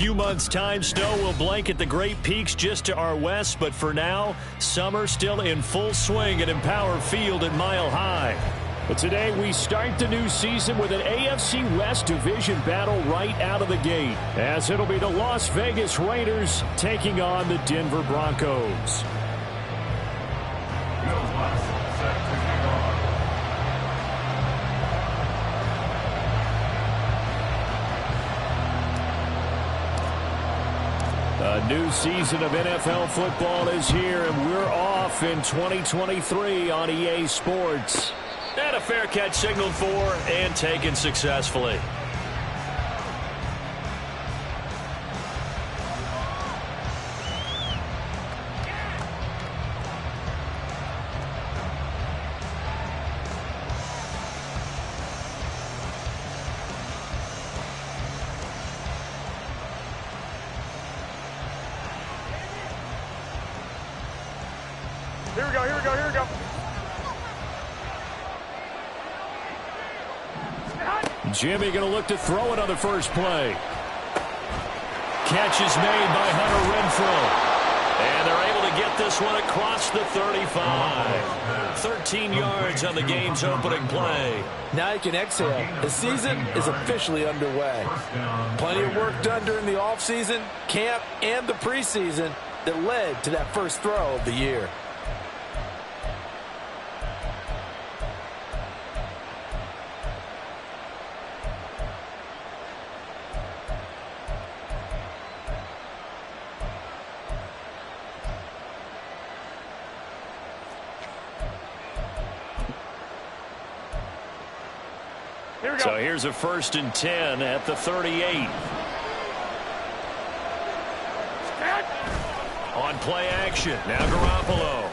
Few months' time, snow will blanket the Great Peaks just to our west, but for now, summer still in full swing at Empower Field at Mile High. But today, we start the new season with an AFC West division battle right out of the gate, as it'll be the Las Vegas Raiders taking on the Denver Broncos. A new season of NFL football is here, and we're off in 2023 on EA Sports. And a fair catch signaled for and taken successfully. Here we go, here we go, here we go. Jimmy going to look to throw it on the first play. Catch is made by Hunter Renfrow. And they're able to get this one across the 35. 13 yards on the game's opening play. Now you can exhale. The season is officially underway. Plenty of work done during the offseason, camp, and the preseason that led to that first throw of the year. So here's a 1st and 10 at the 38. On play action. Now Garoppolo.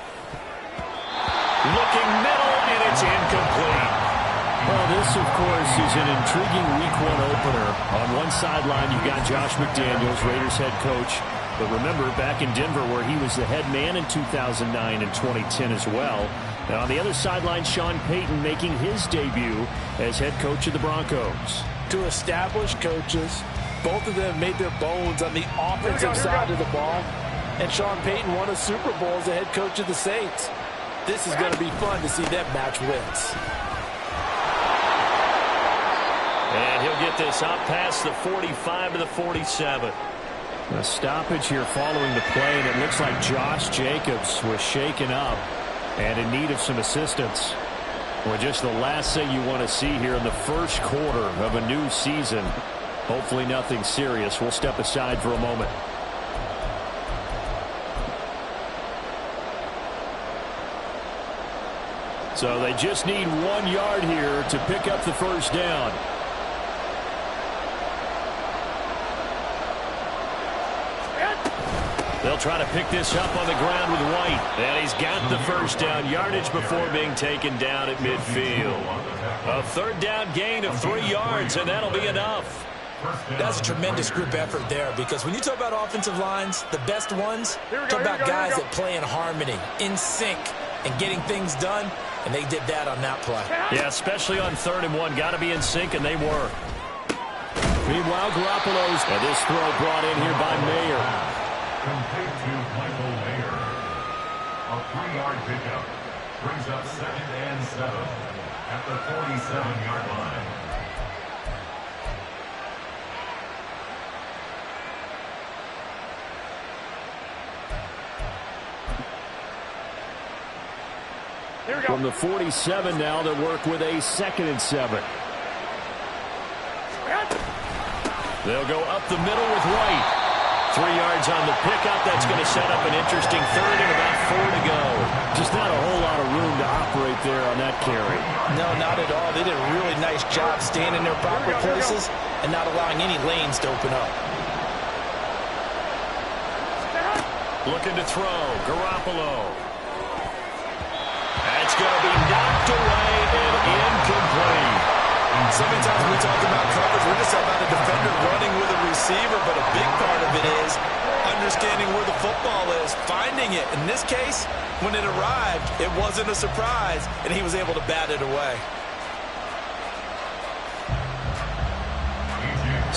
Looking middle, and it's incomplete. Well, this, of course, is an intriguing Week 1 opener. On one sideline, you've got Josh McDaniels, Raiders head coach. But remember, back in Denver, where he was the head man in 2009 and 2010 as well. Now, on the other sideline, Sean Payton making his debut as head coach of the Broncos. Two established coaches. Both of them made their bones on the offensive side of the ball. And Sean Payton won a Super Bowl as the head coach of the Saints. This is going to be fun to see them match wits. And he'll get this up past the 45 to the 47. A stoppage here following the play, and it looks like Josh Jacobs was shaken up and in need of some assistance. Well, just the last thing you want to see here in the first quarter of a new season. Hopefully nothing serious. We'll step aside for a moment. So they just need 1 yard here to pick up the first down. They'll try to pick this up on the ground with White. And he's got the first down yardage before being taken down at midfield. A 3rd down gain of 3 yards, and that'll be enough. That's a tremendous group effort there, because when you talk about offensive lines, the best ones, talk about guys that play in harmony, in sync, and getting things done, and they did that on that play. Yeah, especially on 3rd and 1. Got to be in sync, and they were. Meanwhile, Garoppolo's, and this throw brought in here by Mayer. Complete to Michael Mayer. A 3-yard pickup brings up 2nd and 7 at the 47-yard line. From the 47 now, they'll work with a 2nd and 7. They'll go up the middle with White. 3 yards on the pickup. That's going to set up an interesting 3rd and about 4 to go. Just not a whole lot of room to operate there on that carry. No, not at all. They did a really nice job staying in their proper places and not allowing any lanes to open up. Looking to throw. Garoppolo. That's going to be knocked away and incomplete. So many times when we talk about coverage, we're just talking about a defender running with a receiver, but a big part of it is understanding where the football is, finding it. In this case, when it arrived, it wasn't a surprise, and he was able to bat it away.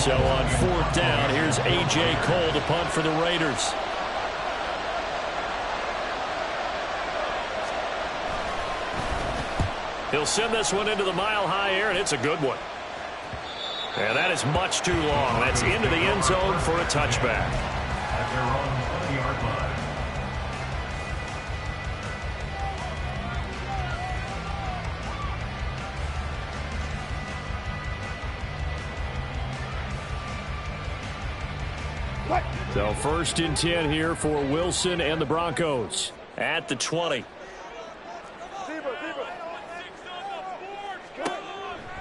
So on 4th down, here's A.J. Cole to punt for the Raiders. He'll send this one into the mile-high air, and it's a good one. And that is much too long. That's into the end zone for a touchback. At their own 20-yard line. So 1st and 10 here for Wilson and the Broncos at the 20.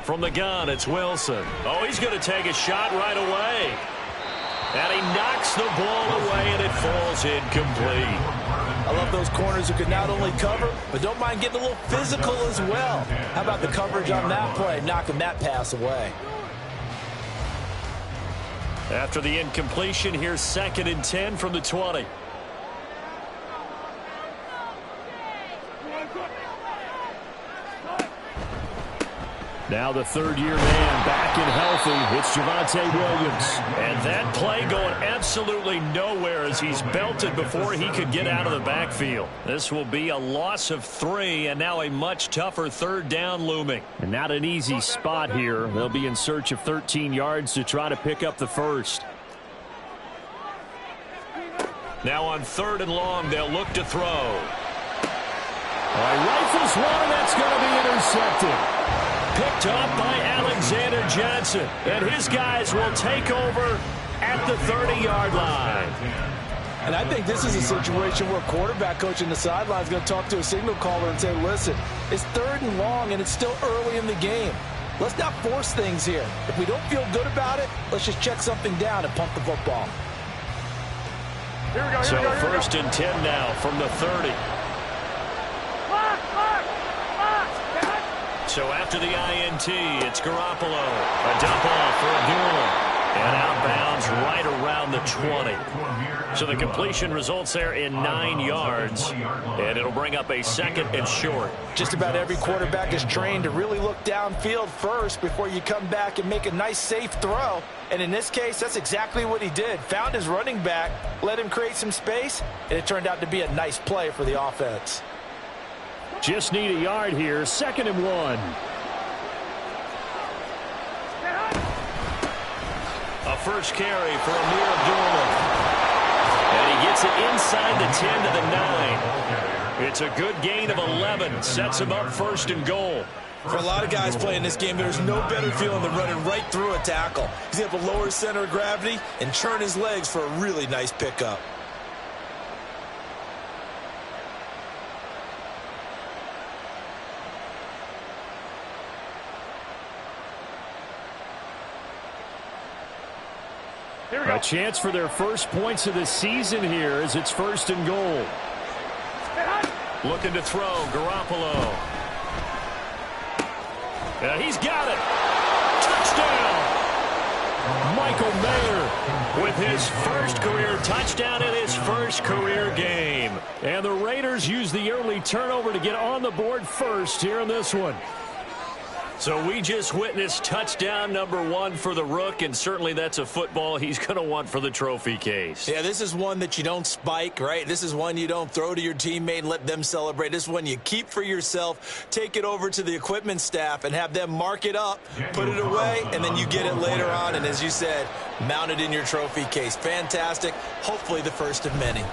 From the gun, it's Wilson. Oh, he's going to take a shot right away. And he knocks the ball away, and it falls incomplete. I love those corners who can not only cover, but don't mind getting a little physical as well. How about the coverage on that play, knocking that pass away? After the incompletion, here's 2nd and 10 from the 20. Now the 3rd-year man back and healthy. It's Javonte Williams. And that play going absolutely nowhere as he's belted before he could get out of the backfield. This will be a loss of 3, and now a much tougher 3rd down looming. And not an easy spot here. They'll be in search of 13 yards to try to pick up the 1st. Now on 3rd and long, they'll look to throw. Rifles one, that's going to be intercepted. Picked up by Alexander Johnson. And his guys will take over at the 30-yard line. And I think this is a situation where quarterback coach in the sideline is going to talk to a signal caller and say, listen, it's 3rd and long and it's still early in the game. Let's not force things here. If we don't feel good about it, let's just check something down and pump the football. Here we go, so 1st and 10 now from the 30. So after the INT, it's Garoppolo. A dump off for Abdullah. And outbounds right around the 20. So the completion results there in 9 yards. And it'll bring up a 2nd and short. Just about every quarterback is trained to really look downfield first before you come back and make a nice, safe throw. And in this case, that's exactly what he did. Found his running back, let him create some space, and it turned out to be a nice play for the offense. Just need a yard here. 2nd and 1. A first carry for Amir Abdullah. And he gets it inside the 10 to the 9. It's a good gain of 11. Sets him up 1st and goal. For a lot of guys playing this game, there's no better feeling than running right through a tackle. He's able to lower his center of gravity and churn his legs for a really nice pickup. A chance for their first points of the season here as it's 1st and goal. Looking to throw, Garoppolo. He's got it. Touchdown. Michael Mayer with his first career touchdown in his first career game. And the Raiders use the early turnover to get on the board first here in this one. So we just witnessed touchdown number 1 for the Rook, and certainly that's a football he's going to want for the trophy case. Yeah, this is one that you don't spike, right? This is one you don't throw to your teammate and let them celebrate. This is one you keep for yourself, take it over to the equipment staff, and have them mark it up, put it away, and then you get it later on. And as you said, mount it in your trophy case. Fantastic. Hopefully the first of many.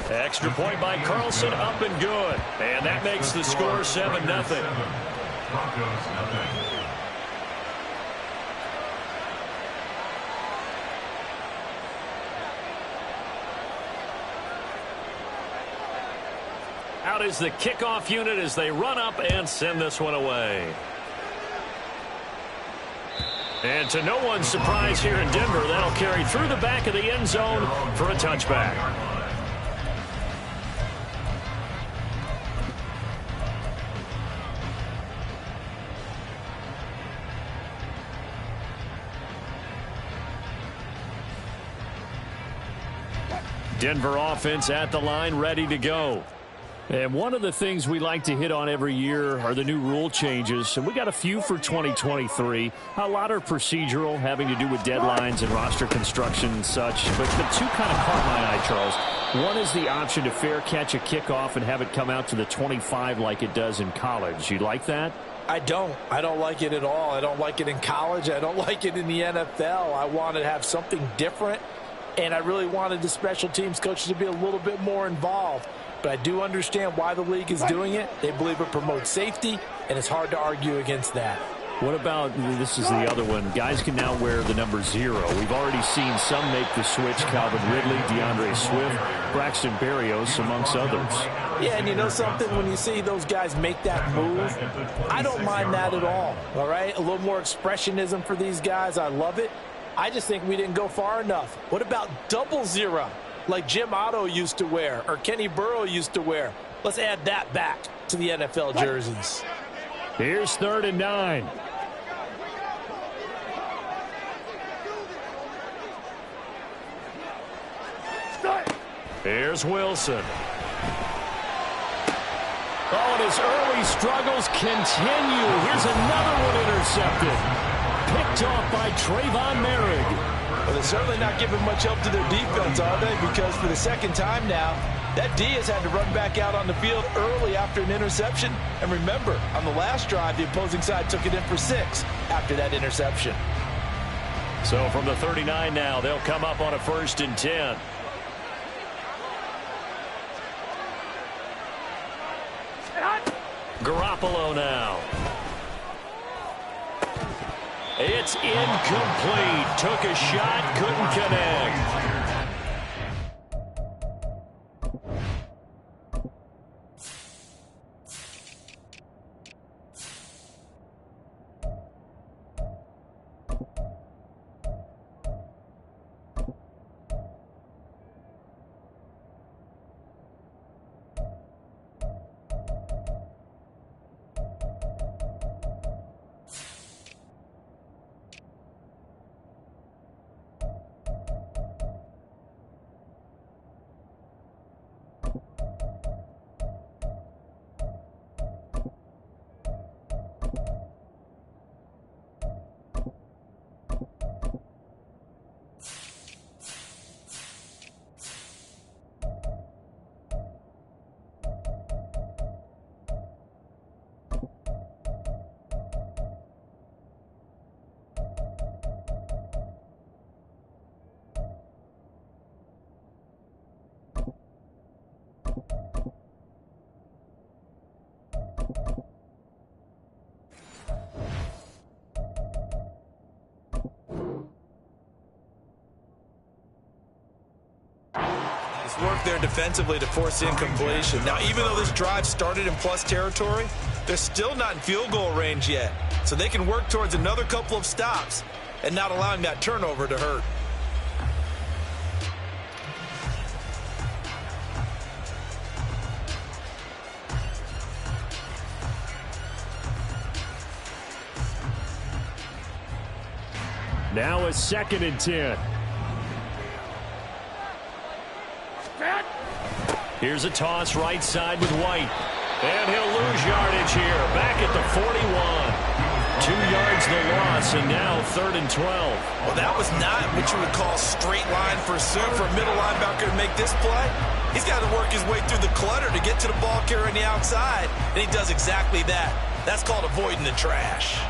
Extra point by Carlson, up and good. And that makes the score 7-0. Broncos nothing. Out is the kickoff unit as they run up and send this one away. And to no one's surprise here in Denver, that'll carry through the back of the end zone for a touchback. Denver offense at the line, ready to go. And one of the things we like to hit on every year are the new rule changes. And we got a few for 2023. A lot are procedural, having to do with deadlines and roster construction and such. But the two kind of caught my eye, Charles. One is the option to fair catch a kickoff and have it come out to the 25 like it does in college. You like that? I don't like it at all. I don't like it in college. I don't like it in the NFL. I want to have something different. And I really wanted the special teams coaches to be a little bit more involved. But I do understand why the league is doing it. They believe it promotes safety, and it's hard to argue against that. What about, this is the other one, guys can now wear the number 0. We've already seen some make the switch, Calvin Ridley, DeAndre Swift, Braxton Berrios, amongst others. Yeah, and you know something? When you see those guys make that move, I don't mind that at all right? A little more expressionism for these guys. I love it. I just think we didn't go far enough. What about double 0? Like Jim Otto used to wear or Kenny Burrow used to wear. Let's add that back to the NFL jerseys. Here's 3rd and 9. Here's Wilson. Oh, and his early struggles continue. Here's another one intercepted. Picked off by Trayvon Merrick. Well, they're certainly not giving much help to their defense, are they? Because for the second time now, that D has had to run back out on the field early after an interception. And remember, on the last drive, the opposing side took it in for 6 after that interception. So from the 39 now, they'll come up on a 1st and 10. Garoppolo now. It's incomplete. Took a shot, couldn't connect. Work there defensively to force incompletion. Now, even though this drive started in plus territory, they're still not in field goal range yet. So they can work towards another couple of stops and not allowing that turnover to hurt. Now a 2nd and 10. Here's a toss right side with White. And he'll lose yardage here. Back at the 41. 2 yards the loss, and now 3rd and 12. Well, that was not what you would call straight line pursuit for a middle linebacker to make this play. He's got to work his way through the clutter to get to the ball carrier on the outside, and he does exactly that. That's called avoiding the trash.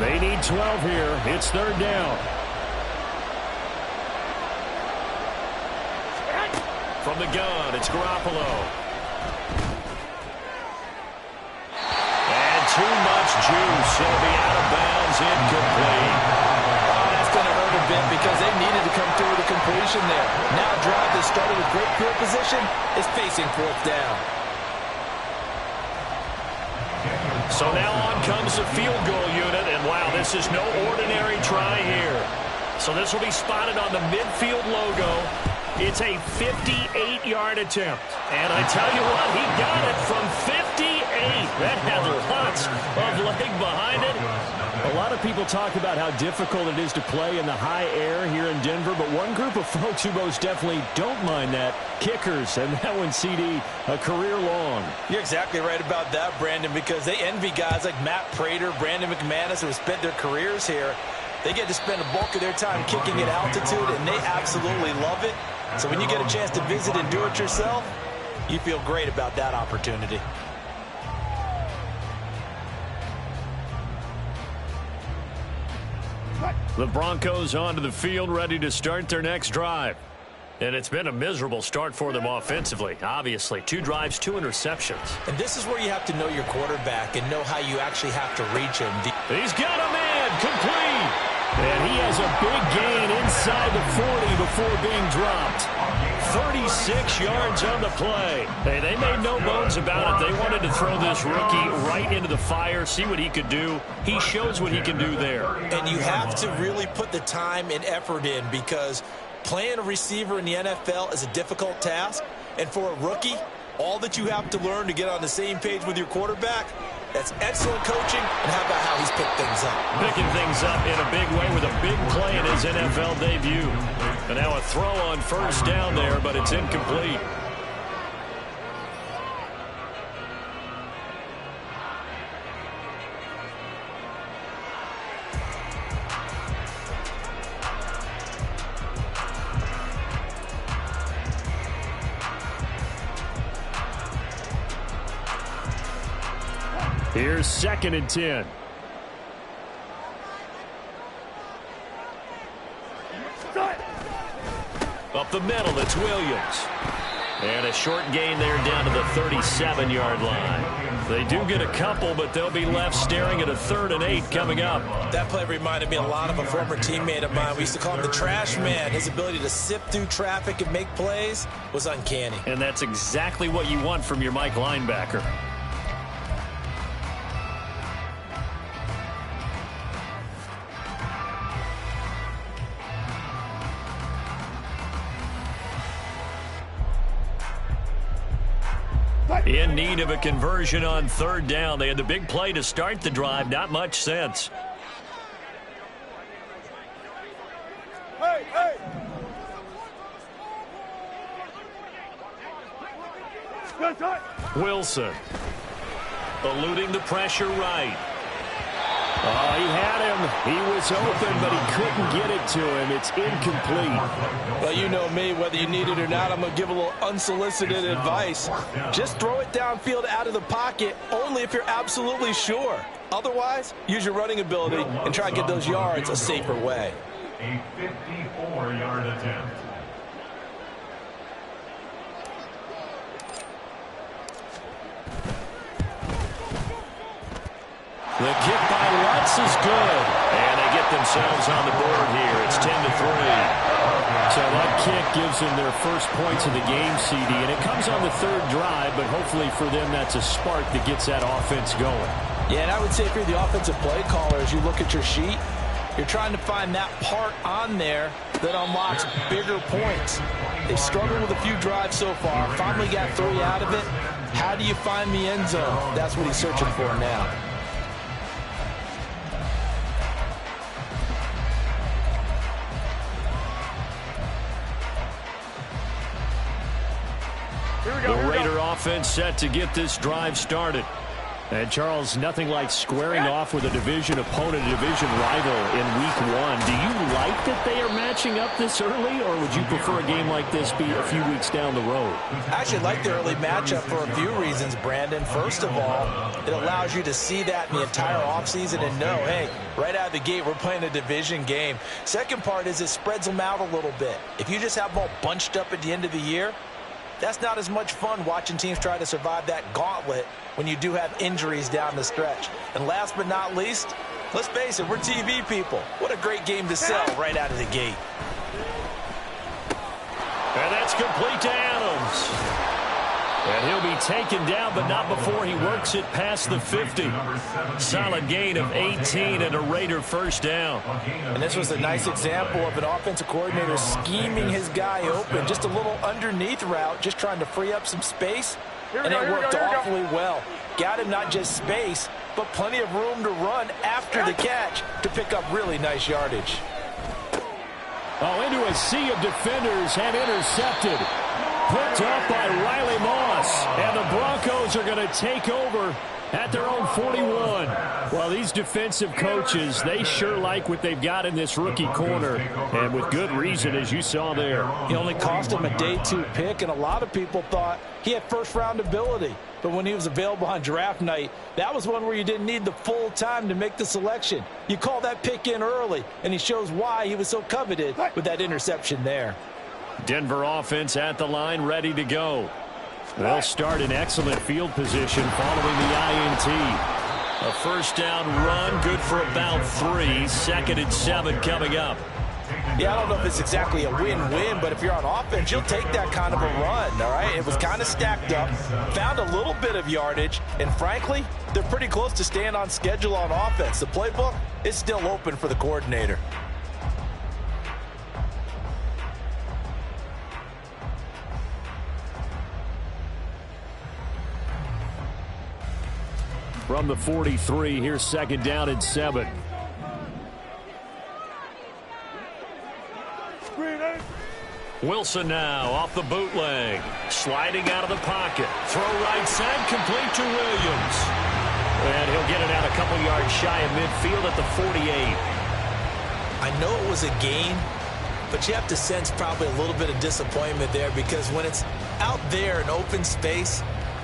They need 12 here. It's 3rd down. From the gun, it's Garoppolo. And too much juice. It'll be out of bounds, incomplete. Oh, that's going to hurt a bit because they needed to come through with a completion there. Now a drive that started with great field position is facing 4th down. So now on comes the field goal unit, and wow, this is no ordinary try here. So this will be spotted on the midfield logo. It's a 58-yard attempt. And I tell you what, he got it from 58. That had a lot of ounce of leg behind it. A lot of people talk about how difficult it is to play in the high air here in Denver, but one group of folks who most definitely don't mind that, kickers, and that one, CD, a career long. You're exactly right about that, Brandon, because they envy guys like Matt Prater, Brandon McManus, who have spent their careers here. They get to spend a bulk of their time kicking at altitude, and they absolutely love it. So when you get a chance to visit and do it yourself, you feel great about that opportunity. The Broncos onto the field, ready to start their next drive. And it's been a miserable start for them offensively. Obviously, 2 drives, 2 interceptions. And this is where you have to know your quarterback and know how you actually have to reach him. He's got a man, complete. And he has a big gain inside the 40 before being dropped. 36 yards on the play. Hey, they made no bones about it. They wanted to throw this rookie right into the fire, see what he could do. He shows what he can do there. And you have to really put the time and effort in, because playing a receiver in the NFL is a difficult task. And for a rookie, all that you have to learn to get on the same page with your quarterback, that's excellent coaching. And how about how he's picked things up? Picking things up in a big way with a big play in his NFL debut. And now a throw on first down there, but it's incomplete. Here's 2nd and 10. Up the middle, it's Williams. And a short gain there down to the 37-yard line. They do get a couple, but they'll be left staring at a 3rd and 8 coming up. That play reminded me a lot of a former teammate of mine. We used to call him the trash man. His ability to sift through traffic and make plays was uncanny. And that's exactly what you want from your Mike linebacker. In need of a conversion on 3rd down. They had the big play to start the drive. Not much sense. Hey, hey. Wilson eluding the pressure right. Oh, he had him. He was open, but he couldn't get it to him. It's incomplete. Well, you know me, whether you need it or not, I'm going to give a little unsolicited advice. Just throw it downfield out of the pocket, only if you're absolutely sure. Otherwise, use your running ability and try and get those yards a safer way. A 54-yard attempt. The kick by Lutz is good. And they get themselves on the board here. It's 10-3. So that kick gives them their first points of the game, CD. And it comes on the 3rd drive, but hopefully for them that's a spark that gets that offense going. Yeah, and I would say if you're the offensive play caller, as you look at your sheet, you're trying to find that part on there that unlocks bigger points. They've struggled with a few drives so far. Finally got 3 out of it. How do you find the end zone? That's what he's searching for now. The Raider offense set to get this drive started. And, Charles, nothing like squaring off with a division opponent, a division rival in Week 1. Do you like that they are matching up this early, or would you prefer a game like this be a few weeks down the road? I actually like the early matchup for a few reasons, Brandon. First of all, it allows you to see that in the entire offseason and know, hey, right out of the gate, we're playing a division game. Second part is it spreads them out a little bit. If you just have them all bunched up at the end of the year, that's not as much fun watching teams try to survive that gauntlet when you do have injuries down the stretch. And last but not least, let's face it, we're TV people. What a great game to sell right out of the gate. And that's complete to Adams. And he'll be taken down, but not before he works it past the 50. Solid gain of 18 and a Raider first down. And this was a nice example of an offensive coordinator scheming his guy open. Just a little underneath route, just trying to free up some space. And it worked awfully well. Got him not just space, but plenty of room to run after the catch to pick up really nice yardage. Oh, into a sea of defenders and intercepted. Picked up by Riley Moss. And the Broncos are going to take over at their own 41. Well, these defensive coaches, they sure like what they've got in this rookie corner, and with good reason, as you saw there. He only cost him a day 2 pick, and a lot of people thought he had first-round ability. But when he was available on draft night, that was one where you didn't need the full time to make the selection. You call that pick in early, and he shows why he was so coveted with that interception there. Denver offense at the line, ready to go. They'll start in excellent field position following the INT. A first down run, good for about 3. 2nd and 7 coming up. Yeah, I don't know if it's exactly a win-win, but if you're on offense, you'll take that kind of a run, all right? It was kind of stacked up, found a little bit of yardage, and frankly, they're pretty close to staying on schedule on offense. The playbook is still open for the coordinator. From the 43, here's 2nd down and 7. Wilson now off the bootleg. Sliding out of the pocket. Throw right side, complete to Williams. And he'll get it out a couple yards shy of midfield at the 48. I know it was a gain, but you have to sense probably a little bit of disappointment there, because when it's out there in open space,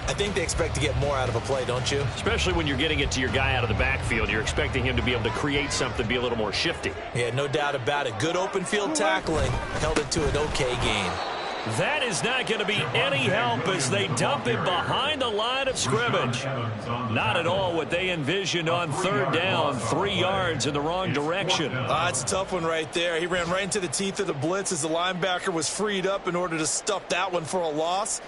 I think they expect to get more out of a play, don't you? Especially when you're getting it to your guy out of the backfield. You're expecting him to be able to create something, be a little more shifty. Yeah, no doubt about it. Good open field tackling held it to an okay gain. That is not going to be any help as they dump him behind the line of scrimmage. Not at all what they envisioned on 3rd down. 3 yards in the wrong direction. It's a tough one right there. He ran right into the teeth of the blitz as the linebacker was freed up in order to stuff that one for a loss.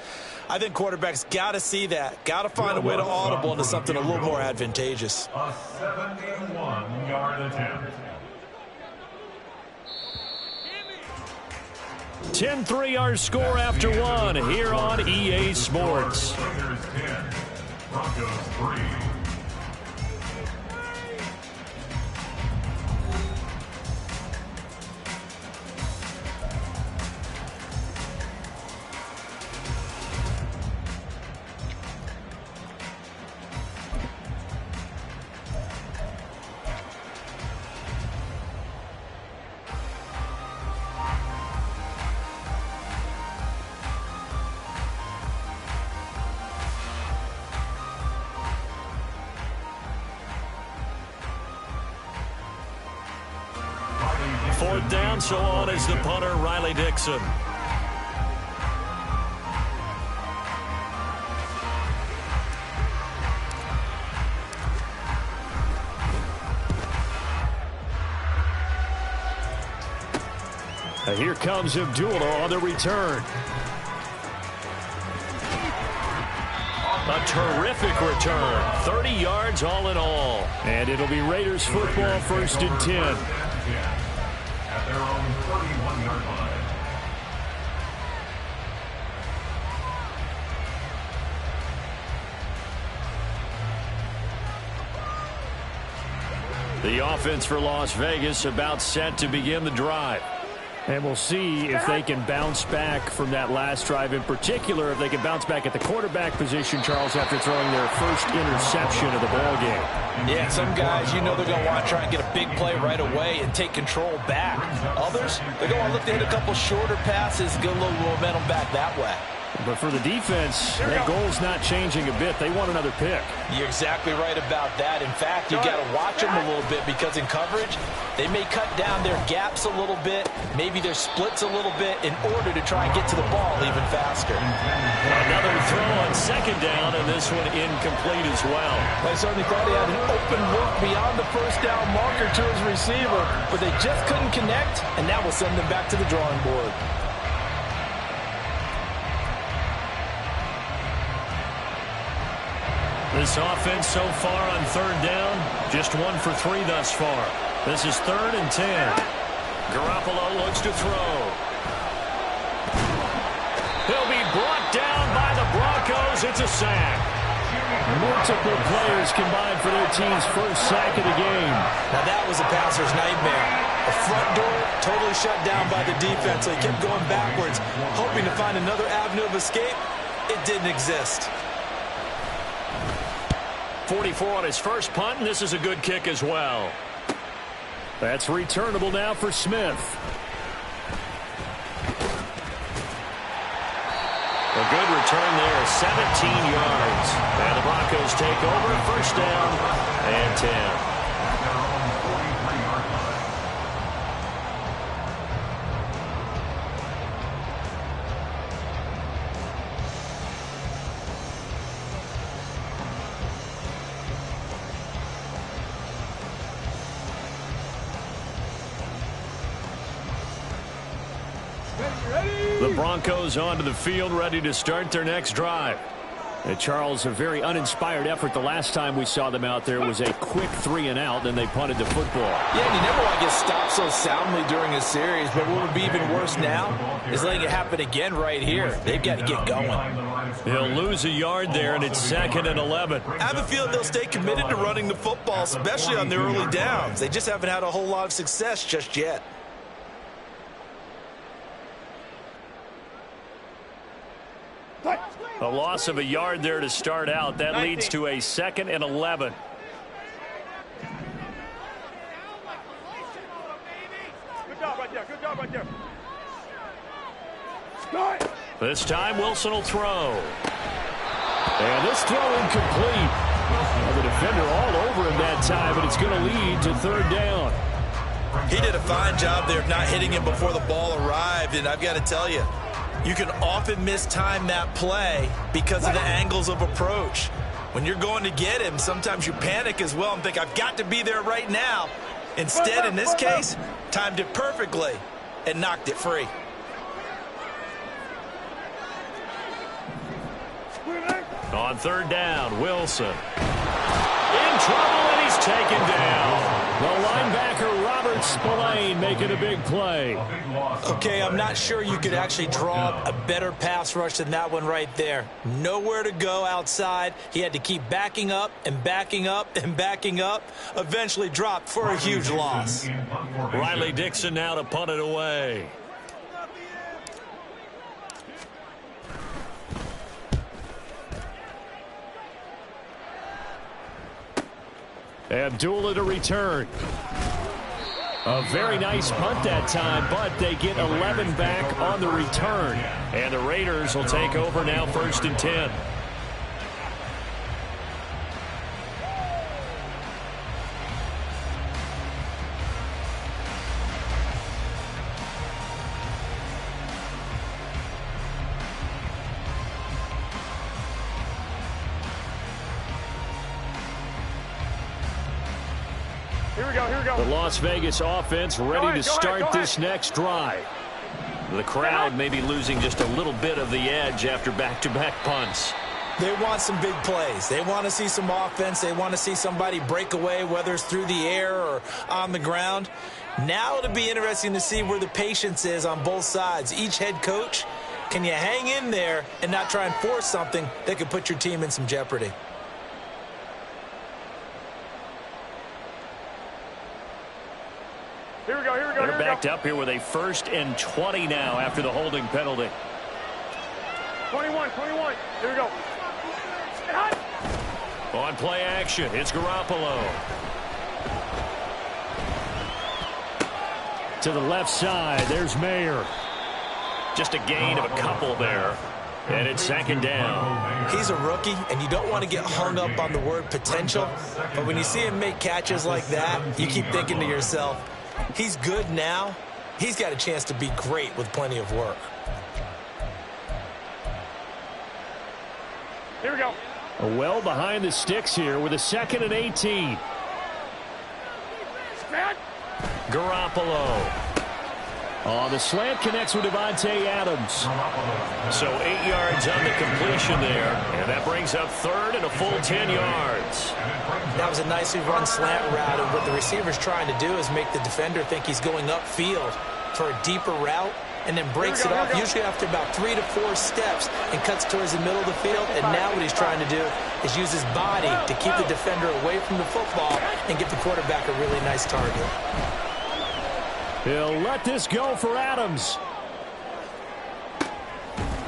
I think quarterbacks got to see that. Got to find a way to audible into something a little more advantageous. A 71-yard attempt. 10-3 our score after 1 here on EA Sports. Raiders 10, Broncos 3. Fourth down, so on is the punter, Riley Dixon. Here comes Abdullah on the return. A terrific return. 30 yards all in all. And it'll be Raiders football, 1st and 10. At their own 31-yard line. The offense for Las Vegas about set to begin the drive. And we'll see if they can bounce back from that last drive, in particular, if they can bounce back at the quarterback position, Charles, after throwing their first interception of the ball game. Yeah, some guys, you know they're going to want to try and get a big play right away and take control back. Others, they're going to look to hit a couple shorter passes, get a little momentum back that way. But for the defense, that goal's not changing a bit. They want another pick. You're exactly right about that. In fact, you got to watch them a little bit, because in coverage, they may cut down their gaps a little bit, maybe their splits a little bit, in order to try and get to the ball even faster. Another throw on 2nd down, and this one incomplete as well. I certainly thought he had an open look beyond the first down marker to his receiver, but they just couldn't connect, and that will send them back to the drawing board. This offense so far on 3rd down, just 1 for 3 thus far. This is 3rd and 10. Garoppolo looks to throw. He'll be brought down by the Broncos. It's a sack. Multiple players combined for their team's first sack of the game. Now that was a passer's nightmare. The front door totally shut down by the defense, so he kept going backwards, hoping to find another avenue of escape. It didn't exist. 44 on his first punt, and this is a good kick as well. That's returnable now for Smith. A good return there, 17 yards. And the Broncos take over, first down and 10. The Broncos onto the field, ready to start their next drive. And Charles, a very uninspired effort the last time we saw them out there. It was a quick 3-and-out, then they punted the football. Yeah, and you never want to get stopped so soundly during a series, but what would be even worse now is letting it happen again right here. They've got to get going. They'll lose a yard there, and it's 2nd and 11. I have a feeling they'll stay committed to running the football, especially on their early downs. They just haven't had a whole lot of success just yet. A loss of a yard there to start out. That leads to a 2nd and 11. Good job right there. Good job right there. This time Wilson will throw. And this throw incomplete. Well, the defender all over him that time, but it's going to lead to 3rd down. He did a fine job there of not hitting him before the ball arrived, and I've got to tell you, you can often mistime that play because of the angles of approach. When you're going to get him, sometimes you panic as well and think, I've got to be there right now. Instead, in this case, timed it perfectly and knocked it free. On 3rd down, Wilson. In trouble, and he's taken down. The linebacker, Robert Spillane, making a big play. Okay, I'm not sure you could actually draw a better pass rush than that one right there. Nowhere to go outside. He had to keep backing up and backing up and backing up. Eventually dropped for a huge loss. Riley Dixon now to punt it away. Abdullah to return. A very nice punt that time, but they get 11 back on the return. And the Raiders will take over now, 1st and 10. Here we go, here we go. The Las Vegas offense ready to start this next drive. The crowd may be losing just a little bit of the edge after back-to-back punts. They want some big plays. They want to see some offense. They want to see somebody break away, whether it's through the air or on the ground. Now it'll be interesting to see where the patience is on both sides. Each head coach, can you hang in there and not try and force something that could put your team in some jeopardy? Here we go, here we go. They're backed up here with a 1st and 20 now after the holding penalty. 21. Here we go. On play action, it's Garoppolo. To the left side, there's Mayer. Just a gain of a couple there. And it's 2nd down. He's a rookie, and you don't want to get hung up on the word potential. But when you see him make catches like that, you keep thinking to yourself, he's good now. He's got a chance to be great with plenty of work. Here we go. Well behind the sticks here with a 2nd and 18. Garoppolo. The slant connects with Devontae Adams. So 8 yards on the completion there. And that brings up 3rd and a full 10 yards. That was a nicely run slant route. And what the receiver's trying to do is make the defender think he's going upfield for a deeper route. and then breaks it off, usually after about 3 to 4 steps, and cuts towards the middle of the field. And now what he's trying to do is use his body to keep the defender away from the football and give the quarterback a really nice target. He'll let this go for Adams.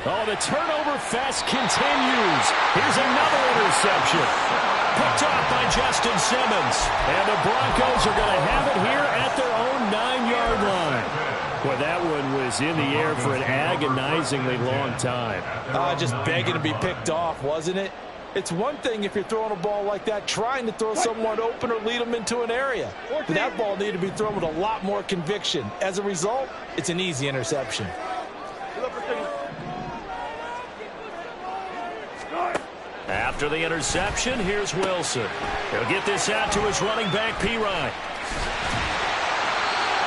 Oh, the turnover fest continues. Here's another interception. Picked off by Justin Simmons. And the Broncos are going to have it here at their own 9-yard line. Boy, that one was in the air for an agonizingly long time. Just begging to be picked off, wasn't it? It's one thing if you're throwing a ball like that, trying to throw someone open or lead them into an area. But that ball needed to be thrown with a lot more conviction. As a result, it's an easy interception. After the interception, here's Wilson. He'll get this out to his running back, Pirine.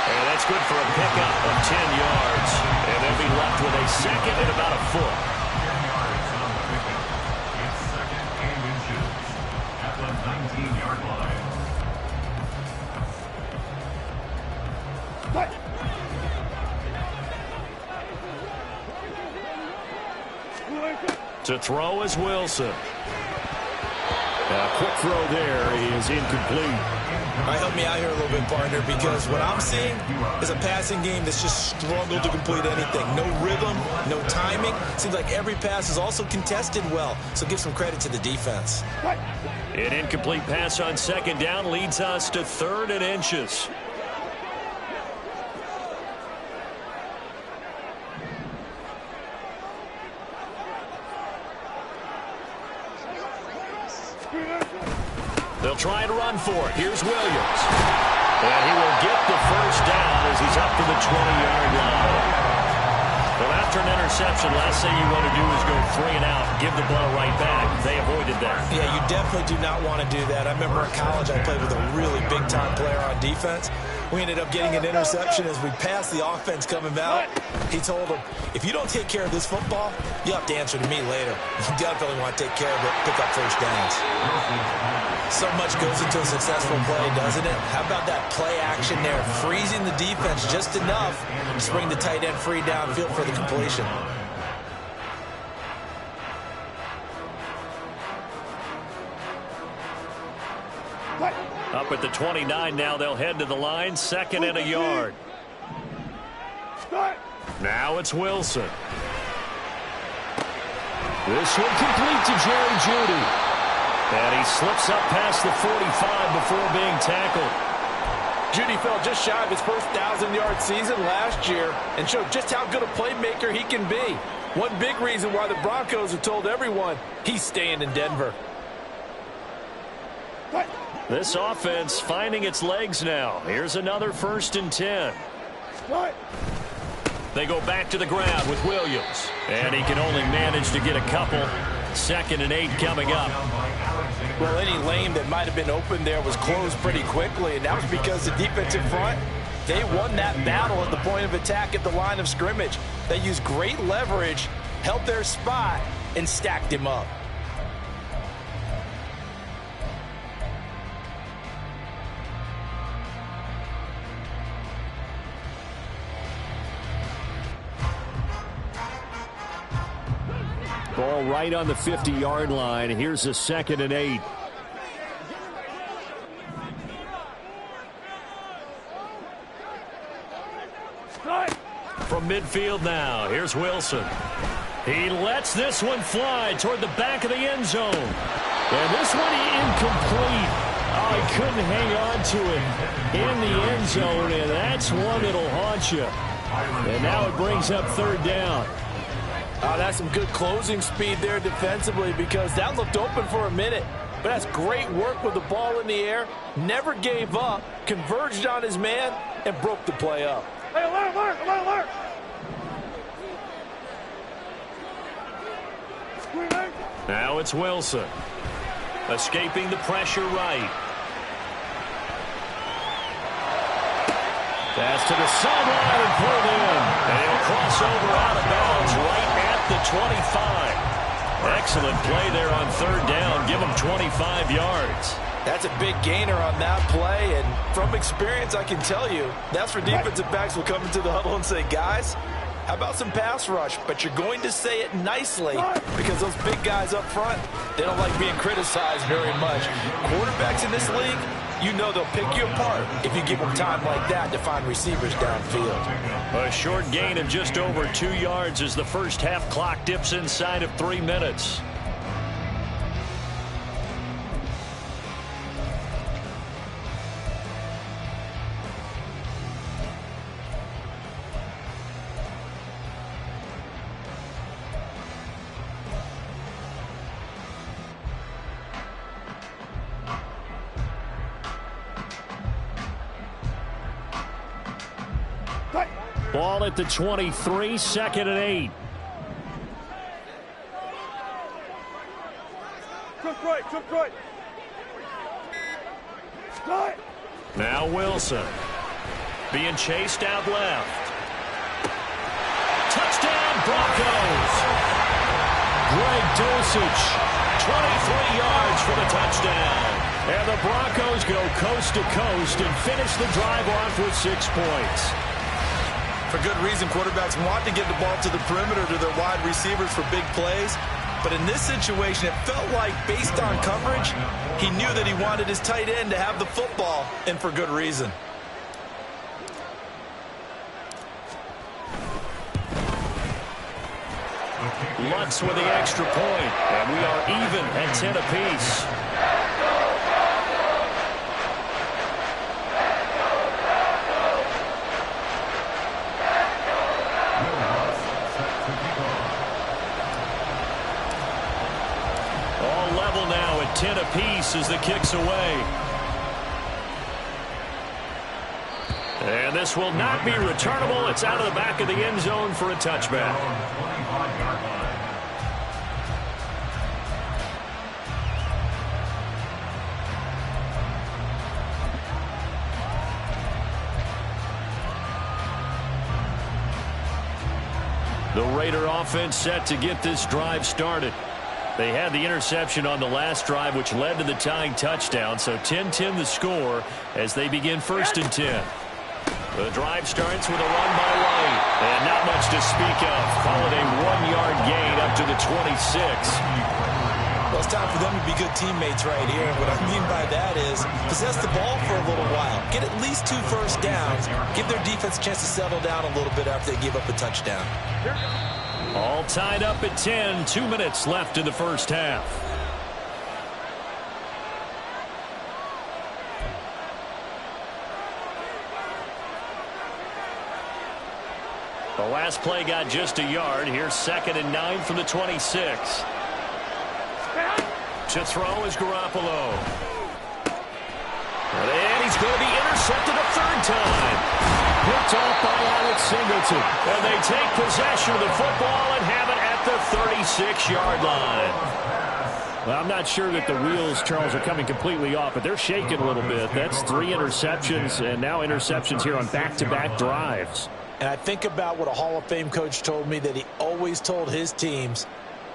And that's good for a pickup of 10 yards. And they'll be left with a second and about a foot. 10 yards on the pickup. It's second and inches at the 19-yard line. To throw is Wilson. A quick throw there is incomplete. All right, help me out here a little bit, partner, because what I'm seeing is a passing game that's just struggled to complete anything. No rhythm, no timing. Seems like every pass is also contested well, so give some credit to the defense. An incomplete pass on second down leads us to 3rd and inches. They'll try to run for it. Here's Williams. And he will get the first down as he's up to the 20-yard line. Well, after an interception, last thing you want to do is go 3 and out, give the ball right back. They avoided that. Yeah, you definitely do not want to do that. I remember in college I played with a really big-time player on defense. We ended up getting an interception as we passed the offense coming out. He told him, if you don't take care of this football, you have to answer to me later. You definitely want to take care of it, pick up first downs. So much goes into a successful play, doesn't it? How about that play action there, freezing the defense just enough to bring the tight end free downfield for the completion. Up at the 29 now, they'll head to the line, 2nd and a yard. Now it's Wilson. This one complete to Jerry Jeudy. And he slips up past the 45 before being tackled. Jeudy fell just shy of his first 1,000-yard season last year and showed just how good a playmaker he can be. One big reason why the Broncos have told everyone he's staying in Denver. This offense finding its legs now. Here's another 1st and 10. They go back to the ground with Williams. And he can only manage to get a couple. 2nd and 8 coming up. Well, any lane that might have been open there was closed pretty quickly, and that was because the defensive front, they won that battle at the point of attack at the line of scrimmage. They used great leverage, held their spot, and stacked him up. Ball right on the 50-yard line. Here's a 2nd and 8. From midfield now, here's Wilson. He lets this one fly toward the back of the end zone. And this one incomplete. Oh, he couldn't hang on to it in the end zone, and that's one that'll haunt you. And now it brings up 3rd down. That's some good closing speed there defensively because that looked open for a minute. But that's great work with the ball in the air. Never gave up, converged on his man, and broke the play up. Hey, alert, alert, alert, alert. Now it's Wilson. Escaping the pressure right. Pass to the sideline and pulled in. And he'll cross over out of bounds right at the 25. Excellent play there on 3rd down. Give him 25 yards. That's a big gainer on that play, and from experience, I can tell you, that's where defensive backs will come into the huddle and say, guys, How about some pass rush? But you're going to say it nicely because those big guys up front, they don't like being criticized very much. Quarterbacks in this league, you know they'll pick you apart if you give them time like that to find receivers downfield. A short gain of just over 2 yards as the first half clock dips inside of 3 minutes. Ball at the 23, second and 8. Jump right. Now Wilson being chased out left. Touchdown Broncos. Greg Dulcich, 23 yards for the touchdown. And the Broncos go coast to coast and finish the drive off with 6 points. For good reason, quarterbacks want to get the ball to the perimeter to their wide receivers for big plays. But in this situation, it felt like, based on coverage, he knew that he wanted his tight end to have the football, and for good reason. Lutz with the extra point, and we are even at 10 apiece. All level now at 10 apiece as the kick's away. And this will not be returnable. It's out of the back of the end zone for a touchback. The Raider offense set to get this drive started. They had the interception on the last drive, which led to the tying touchdown. So 10-10 the score as they begin 1st and 10. The drive starts with a run by White. And not much to speak of. Call it a 1-yard gain up to the 26. Well, it's time for them to be good teammates right here. What I mean by that is possess the ball for a little while. Get at least 2 first downs. Give their defense a chance to settle down a little bit after they give up a touchdown. All tied up at 10. 2 minutes left in the first half. The last play got just a yard. Here's 2nd and 9 from the 26. To throw is Garoppolo. And he's going to be intercepted a 3rd time. Picked off by Alex Singleton. And they take possession of the football and have it at the 36-yard line. Well, I'm not sure that the wheels, Charles, are coming completely off, but they're shaking a little bit. That's 3 interceptions, and now interceptions here on back-to-back drives. And I think about what a Hall of Fame coach told me that he always told his teams,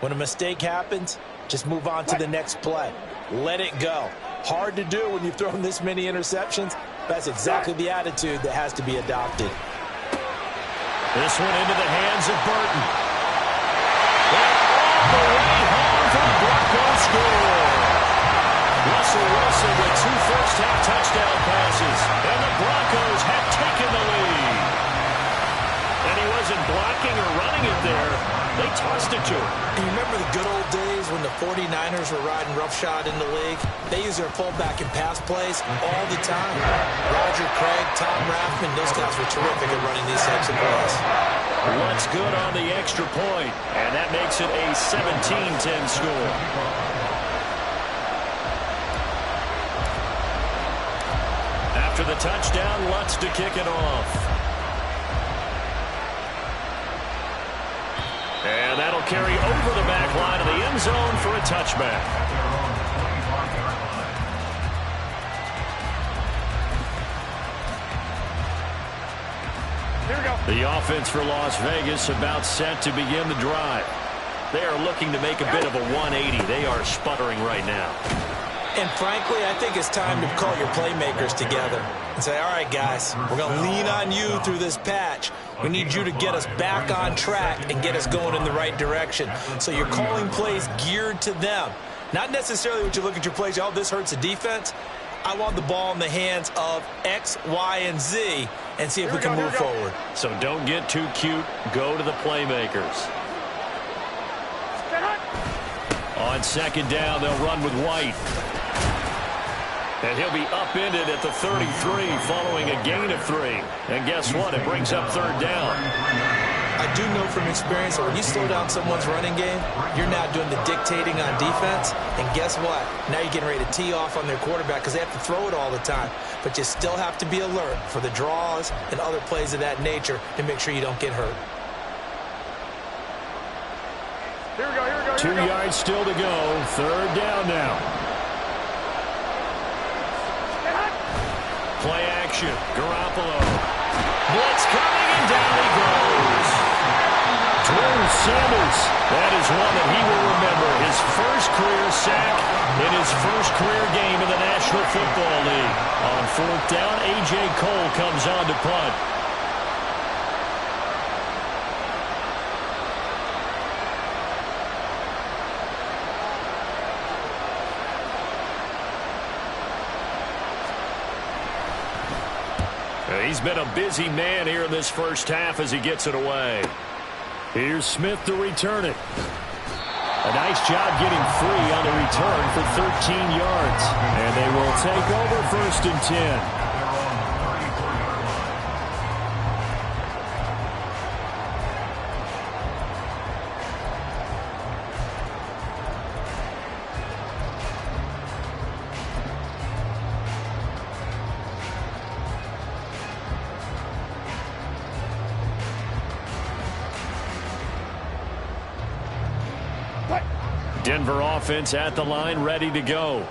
when a mistake happens, just move on to the next play. Let it go. Hard to do when you've thrown this many interceptions. That's exactly the attitude that has to be adopted. This one into the hands of Burton. And all the way home for the Broncos score. Russell Wilson with 2 first-half touchdown passes. And the Broncos have taken the lead. And he wasn't blocking or running it there. They tossed it to him. And you remember the good old days when the 49ers were riding roughshod in the league? They used their fullback in pass plays all the time. Roger Craig, Tom Rathman, those guys were terrific at running these types of plays. What's good on the extra point, and that makes it a 17-10 score. After the touchdown, Lutz to kick it off. And that'll carry over the back line of the end zone for a touchback. Here we go. The offense for Las Vegas about set to begin the drive. They are looking to make a bit of a 180. They are sputtering right now. And frankly, I think it's time to call your playmakers together and say, all right, guys, we're going to lean on you through this patch. We need you to get us back on track and get us going in the right direction. So you're calling plays geared to them. Not necessarily what you look at your plays, oh, this hurts the defense. I want the ball in the hands of X, Y, and Z and see if we can move forward. So don't get too cute. Go to the playmakers. On second down, they'll run with White. And he'll be upended at the 33 following a gain of 3. And guess what? It brings up third down. I do know from experience that when you slow down someone's running game, you're now doing the dictating on defense. And guess what? Now you're getting ready to tee off on their quarterback because they have to throw it all the time. But you still have to be alert for the draws and other plays of that nature to make sure you don't get hurt. Here we go, here we go. 2 yards still to go. Third down now. Play action. Garoppolo. Blitz coming, and down he goes. Drew Sanders. That is one that he will remember. His first career sack in his first career game in the National Football League. On fourth down, A.J. Cole comes on to punt. He's been a busy man here in this first half as he gets it away. Here's Smith to return it. A nice job getting free on the return for 13 yards. And they will take over first and 10. Denver offense at the line, ready to go.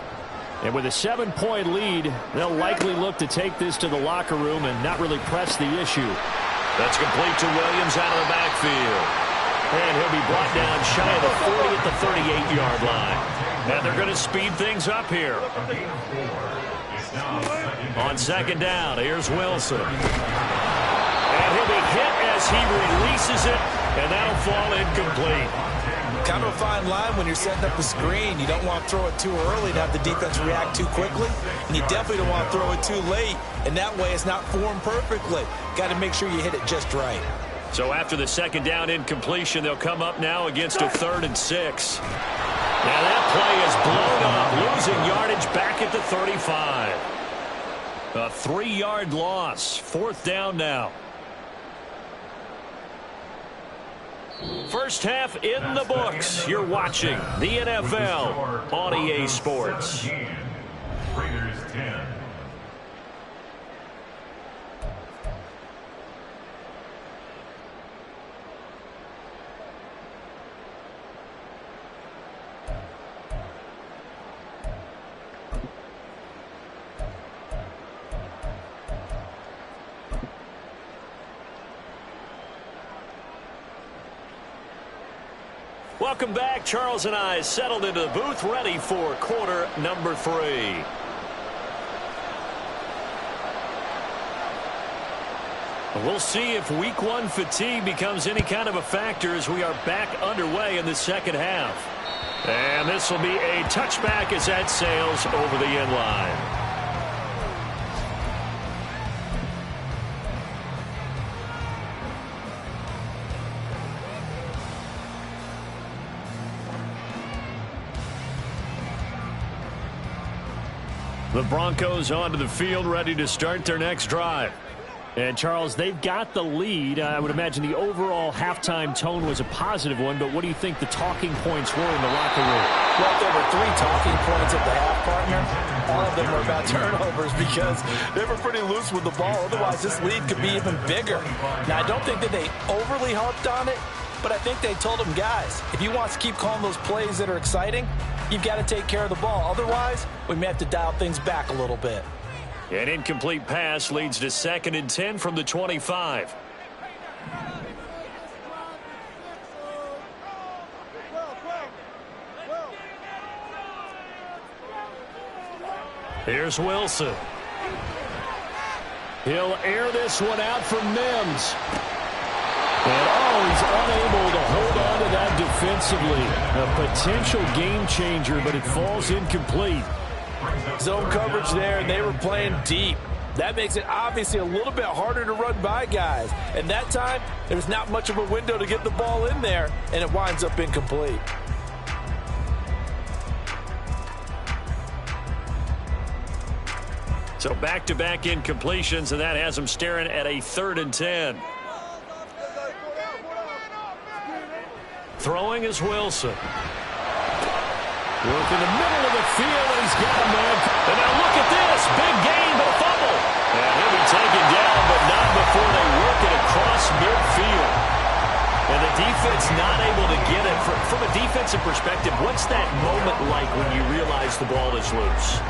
And with a 7-point lead, they'll likely look to take this to the locker room and not really press the issue. That's complete to Williams out of the backfield. And he'll be brought down shy of the 40 at the 38-yard line. And they're going to speed things up here. On second down, here's Wilson. And he'll be hit as he releases it, and that'll fall incomplete. Kind of a fine line when you're setting up a screen. You don't want to throw it too early to have the defense react too quickly, and you definitely don't want to throw it too late, and that way it's not formed perfectly. Got to make sure you hit it just right. So after the second down incompletion, they'll come up now against a 3rd and 6. Now that play is blown up, losing yardage back at the 35. A 3-yard loss, 4th down now. First half in the books. You're watching the NFL on EA Sports. Raiders 10. Welcome back. Charles and I settled into the booth, ready for quarter number 3. We'll see if week 1 fatigue becomes any kind of a factor as we are back underway in the second half. And this will be a touchback as that sails over the end line. The Broncos onto the field, ready to start their next drive. And, Charles, they've got the lead. I would imagine the overall halftime tone was a positive one, but what do you think the talking points were in the locker room? Well, there were 3 talking points at the half, partner. All of them were about turnovers because they were pretty loose with the ball. Otherwise, this lead could be even bigger. Now, I don't think that they overly harped on it, but I think they told them, guys, if you want to keep calling those plays that are exciting, you've got to take care of the ball. Otherwise, we may have to dial things back a little bit. An incomplete pass leads to 2nd and 10 from the 25. Here's Wilson. He'll air this one out for Mims. And, he's unable to hold on to that defensively. A potential game changer, but it falls incomplete. Zone coverage there, and they were playing deep. That makes it obviously a little bit harder to run by guys. And that time, there was not much of a window to get the ball in there, and it winds up incomplete. So back-to-back incompletions, and that has them staring at a 3rd and 10. Throwing is Wilson. Work in the middle of the field, and he's got a man. And now look at this. Big gain, but a fumble. And he'll be taken down, but not before they work it across midfield. And the defense not able to get it. From a defensive perspective, what's that moment like when you realize the ball is loose?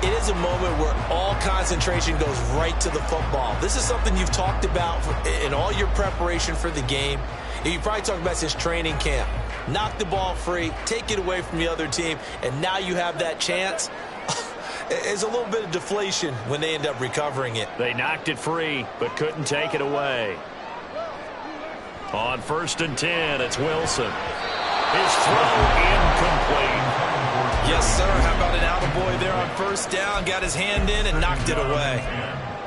It is a moment where all concentration goes right to the football. This is something you've talked about in all your preparation for the game. You probably talked about since training camp. Knock the ball free, take it away from the other team, and now you have that chance. It's a little bit of deflation when they end up recovering it. They knocked it free, but couldn't take it away. On 1st and 10, it's Wilson. His throw incomplete. Yes, sir. How about an attaboy there on 1st down? Got his hand in and knocked it away.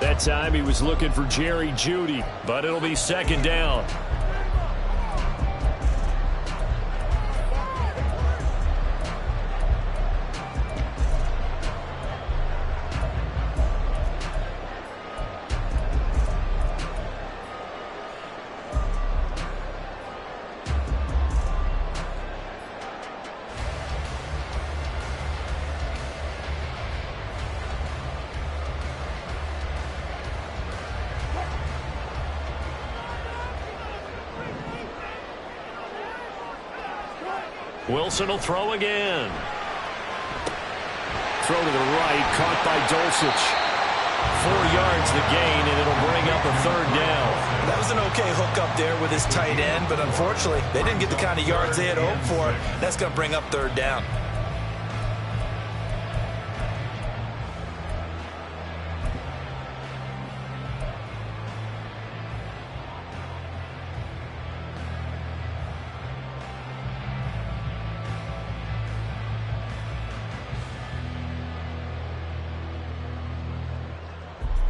That time he was looking for Jerry Jeudy, but it'll be 2nd down. Wilson will throw again. Throw to the right, caught by Dulcich. 4 yards the gain, and it'll bring up a 3rd down. That was an okay hook up there with his tight end, but unfortunately, they didn't get the kind of yards they had hoped for. That's going to bring up 3rd down.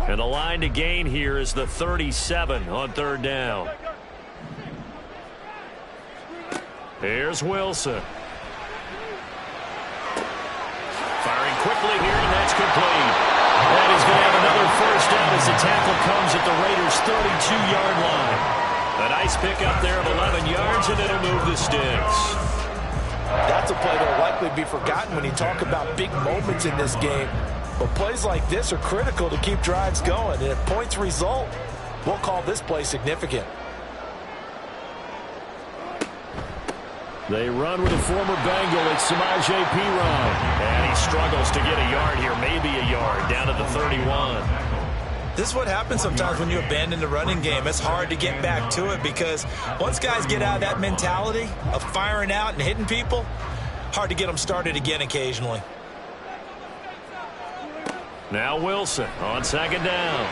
And the line to gain here is the 37 on 3rd down. Here's Wilson. Firing quickly here, and that's complete. And he's going to have another 1st down as the tackle comes at the Raiders' 32-yard line. A nice pickup there of 11 yards, and it'll move the sticks. That's a play that will likely be forgotten when you talk about big moments in this game. But plays like this are critical to keep drives going. And if points result, we'll call this play significant. They run with a former Bengal. It's Samaje Perine. And he struggles to get a yard here, maybe a yard, down to the 31. This is what happens sometimes when you abandon the running game. It's hard to get back to it because once guys get out of that mentality of firing out and hitting people, hard to get them started again occasionally. Now Wilson on 2nd down.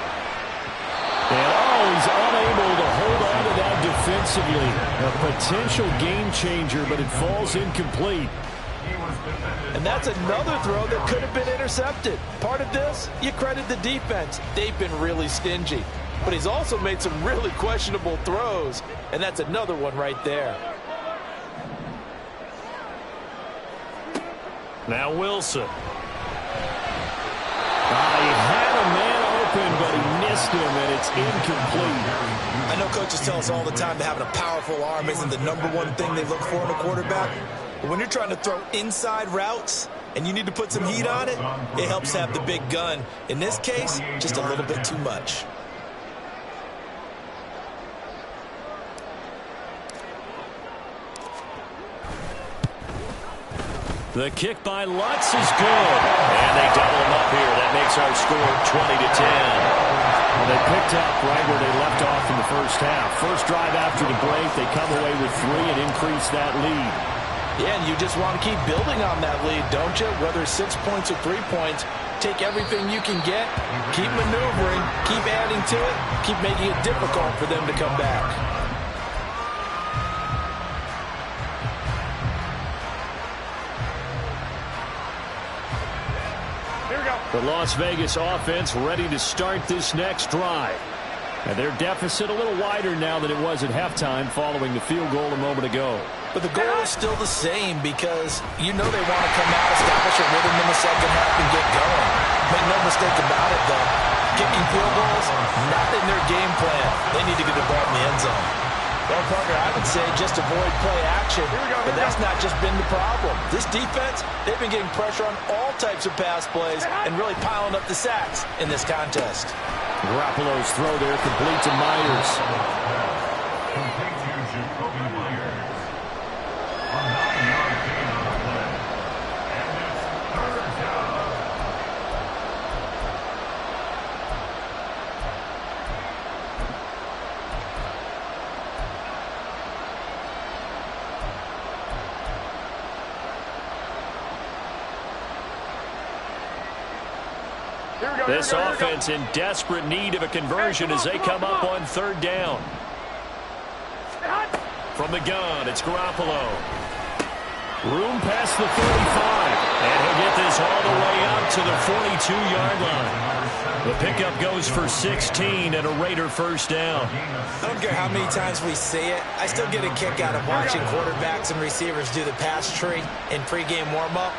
And he's unable to hold on to that defensively. A potential game changer, but it falls incomplete. And that's another throw that could have been intercepted. Part of this, you credit the defense. They've been really stingy. But he's also made some really questionable throws, and that's another one right there. Now Wilson. He had a man open, but he missed him, and it's incomplete. I know coaches tell us all the time that having a powerful arm isn't the #1 thing they look for in a quarterback. But when you're trying to throw inside routes and you need to put some heat on it, it helps to have the big gun. In this case, just a little bit too much. The kick by Lutz is good. And they double him up here. That makes our score 20-10. Well, they picked up right where they left off in the 1st half. First drive after the break, they come away with 3 and increase that lead. Yeah, and you just want to keep building on that lead, don't you? Whether it's 6 points or 3 points, take everything you can get, keep maneuvering, keep adding to it, keep making it difficult for them to come back. Here we go. The Las Vegas offense ready to start this next drive. And their deficit a little wider now than it was at halftime following the field goal a moment ago. But the goal is still the same because you know they want to come out, establish a rhythm in the second half, and get going. Make no mistake about it, though. Kicking field goals, not in their game plan. They need to get the ball in the end zone. Well, partner, I would say just avoid play action, but that's not just been the problem. This defense, they've been getting pressure on all types of pass plays and really piling up the sacks in this contest. Garoppolo's throw there complete to Myers. Complete to Jacoby Myers. A 9-yard gain on the play. And it's third down. This offense in desperate need of a conversion as they come up on third down. From the gun, it's Garoppolo. Room past the 35. And he'll get this all the way out to the 42-yard line. The pickup goes for 16 and a Raider first down. I don't care how many times we see it. I still get a kick out of watching quarterbacks and receivers do the pass tree in pregame warm-up.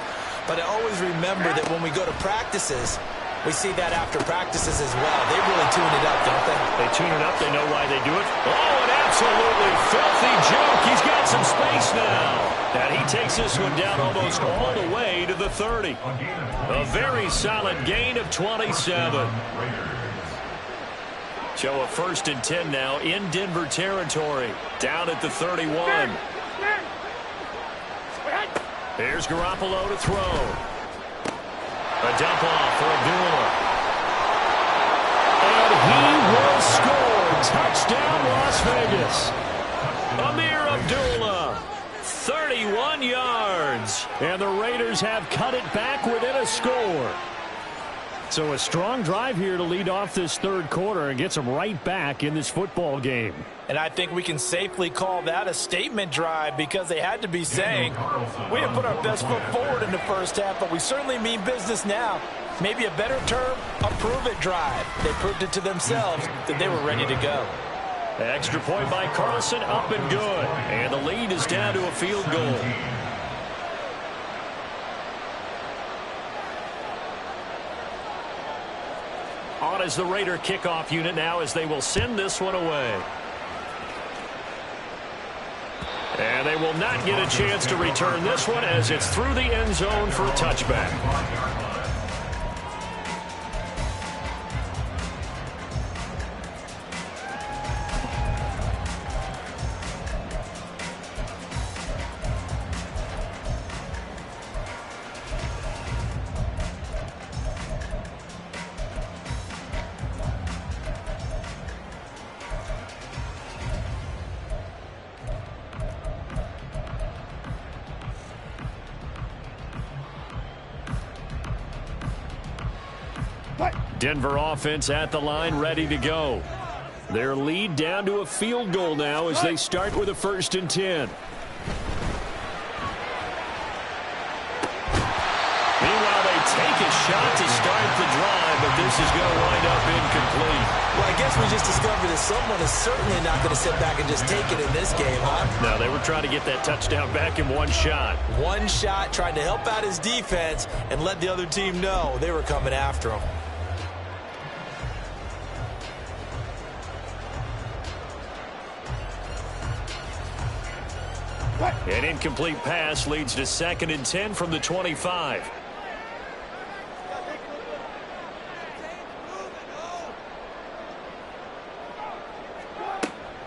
But I always remember that when we go to practices, we see that after practices as well. They really tune it up, don't they? They tune it up. They know why they do it. Oh, an absolutely filthy joke. He's got some space now. And he takes this one down almost all the way to the 30. A very solid gain of 27. So a 1st and 10 now in Denver territory. Down at the 31. Here's Garoppolo to throw. A dump off for Abdullah. And he will score. Touchdown, Las Vegas. Amir Abdullah, 31 yards. And the Raiders have cut it back within a score. So a strong drive here to lead off this third quarter and gets them right back in this football game. And I think we can safely call that a statement drive because they had to be saying, we have put our best foot forward in the first half, but we certainly mean business now. Maybe a better term, a prove-it drive. They proved it to themselves that they were ready to go. Extra point by Carlson, up and good. And the lead is down to a field goal. On as the Raider kickoff unit now as they will send this one away. And they will not get a chance to return this one as it's through the end zone for a touchback. Denver offense at the line, ready to go. Their lead down to a field goal now as they start with a 1st and 10. Meanwhile, they take a shot to start the drive, but this is going to wind up incomplete. Well, I guess we just discovered that someone is certainly not going to sit back and just take it in this game, huh? No, they were trying to get that touchdown back in one shot. One shot, trying to help out his defense and let the other team know they were coming after him. An incomplete pass leads to 2nd and 10 from the 25.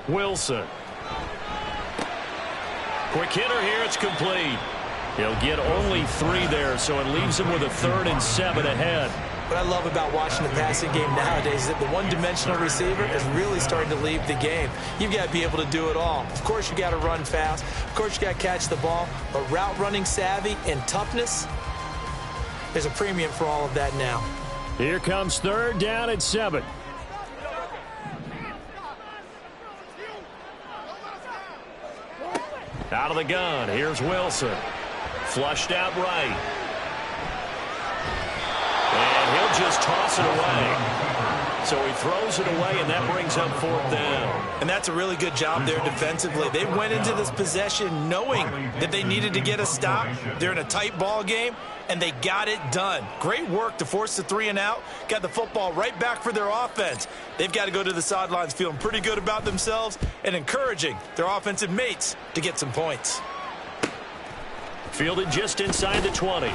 Wilson. Quick hitter here, it's complete. He'll get only 3 there, so it leaves him with a 3rd and 7 ahead. What I love about watching the passing game nowadays is that the one-dimensional receiver is really starting to leave the game. You've got to be able to do it all. Of course, you got to run fast. Of course, you got to catch the ball. But route running savvy and toughness, There's a premium for all of that now. Here comes 3rd down and 7. Out of the gun, here's Wilson. Flushed out right. And he'll just toss it away. So he throws it away, and that brings up 4th down. And that's a really good job there defensively. They went into this possession knowing that they needed to get a stop. They're in a tight ball game, and they got it done. Great work to force the 3 and out. Got the football right back for their offense. They've got to go to the sidelines feeling pretty good about themselves and encouraging their offensive mates to get some points. Fielded just inside the 20.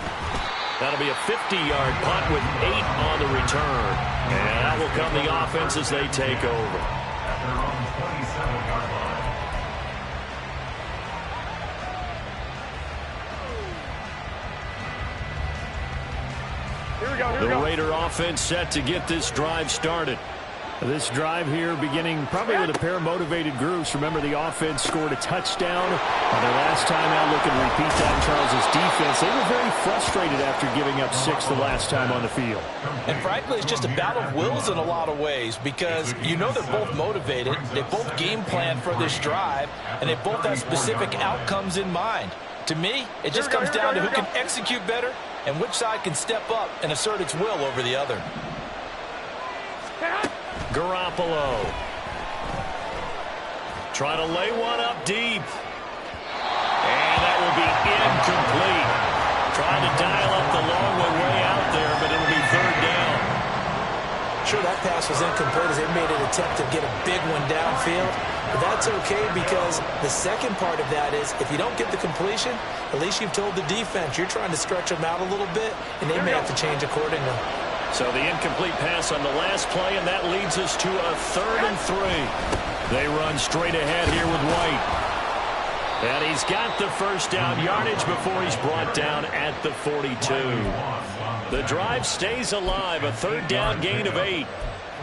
That'll be a 50-yard punt with 8 on the return. And that will come the offense as they take over. At their own 27-yard line. Here we go, here we The go. Raider offense set to get this drive started. This drive here beginning probably with a pair of motivated groups. Remember, the offense scored a touchdown on their last time out. Looking to repeat that in Charles's defense. They were very frustrated after giving up 6 the last time on the field. And frankly, it's just a battle of wills in a lot of ways because you know they're both motivated. They both game plan for this drive, and they both have specific outcomes in mind. To me, it just comes down to who can execute better and which side can step up and assert its will over the other. Garoppolo. Trying to lay one up deep. And that will be incomplete. Trying to dial up the long way out there, but it'll be 3rd down. Sure, that pass was incomplete as they made an attempt to get a big one downfield. But that's okay because the second part of that is if you don't get the completion, at least you've told the defense you're trying to stretch them out a little bit, and they may have to change accordingly. So the incomplete pass on the last play, and that leads us to a 3rd and 3. They run straight ahead here with White. And he's got the 1st down yardage before he's brought down at the 42. The drive stays alive, a 3rd down gain of 8.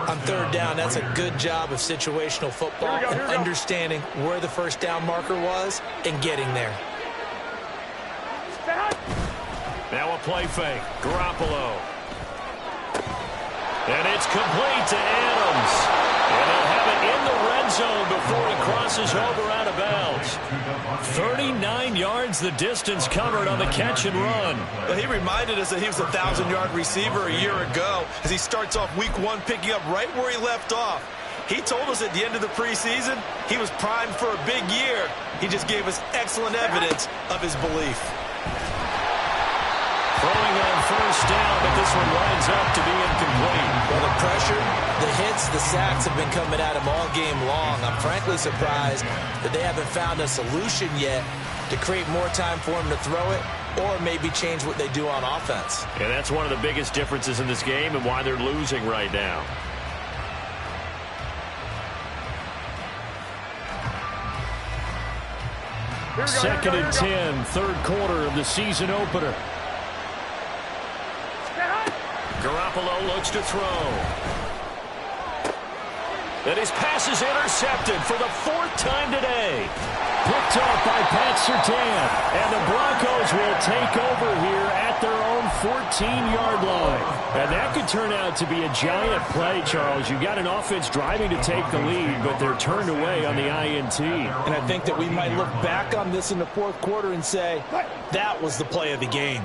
On 3rd down, that's a good job of situational football and understanding where the 1st down marker was and getting there. Now a play fake. Garoppolo. And it's complete to Adams. And he'll have it in the red zone before he crosses over out of bounds. 39 yards the distance covered on the catch and run. Well, he reminded us that he was a 1,000-yard receiver a year ago as he starts off week 1 picking up right where he left off. He told us at the end of the preseason he was primed for a big year. He just gave us excellent evidence of his belief. Throwing on 1st down, but this one winds up to be incomplete. Well, the pressure, the hits, the sacks have been coming at him all game long. I'm frankly surprised that they haven't found a solution yet to create more time for him to throw it or maybe change what they do on offense. And that's one of the biggest differences in this game and why they're losing right now. Second and 10, 3rd quarter of the season opener. Garoppolo looks to throw. And his pass is intercepted for the 4th time today. Picked off by Pat Surtain. And the Broncos will take over here at their own 14-yard line. And that could turn out to be a giant play, Charles. You've got an offense driving to take the lead, but they're turned away on the INT. And I think that we might look back on this in the 4th quarter and say, that was the play of the game.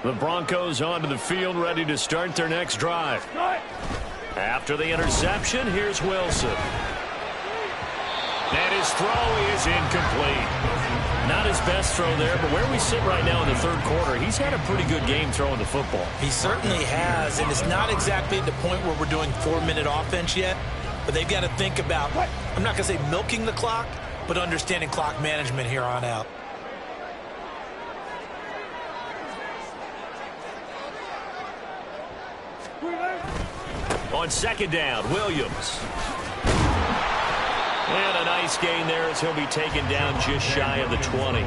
The Broncos onto the field, ready to start their next drive. After the interception, here's Wilson. And his throw is incomplete. Not his best throw there, but where we sit right now in the 3rd quarter, he's had a pretty good game throwing the football. He certainly has, and it's not exactly at the point where we're doing 4-minute offense yet, but they've got to think about, I'm not going to say milking the clock, but understanding clock management here on out. On 2nd down, Williams. And a nice gain there as he'll be taken down just shy of the 20.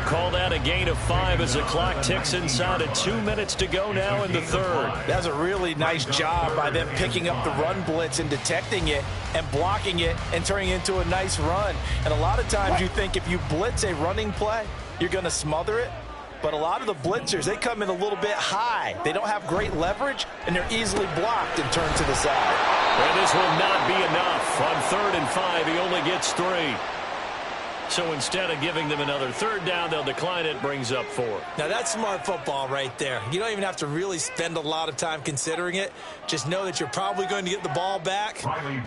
Called out a gain of 5 as the clock ticks inside of 2 minutes to go now in the 3rd. That's a really nice job by them picking up the run blitz and detecting it and blocking it and turning it into a nice run. And a lot of times you think if you blitz a running play, you're going to smother it. But a lot of the blitzers, they come in a little bit high. They don't have great leverage, and they're easily blocked and turned to the side. And this will not be enough. On 3rd and 5, he only gets 3. So instead of giving them another 3rd down, they'll decline it, brings up 4. Now, that's smart football right there. You don't even have to really spend a lot of time considering it. Just know that you're probably going to get the ball back.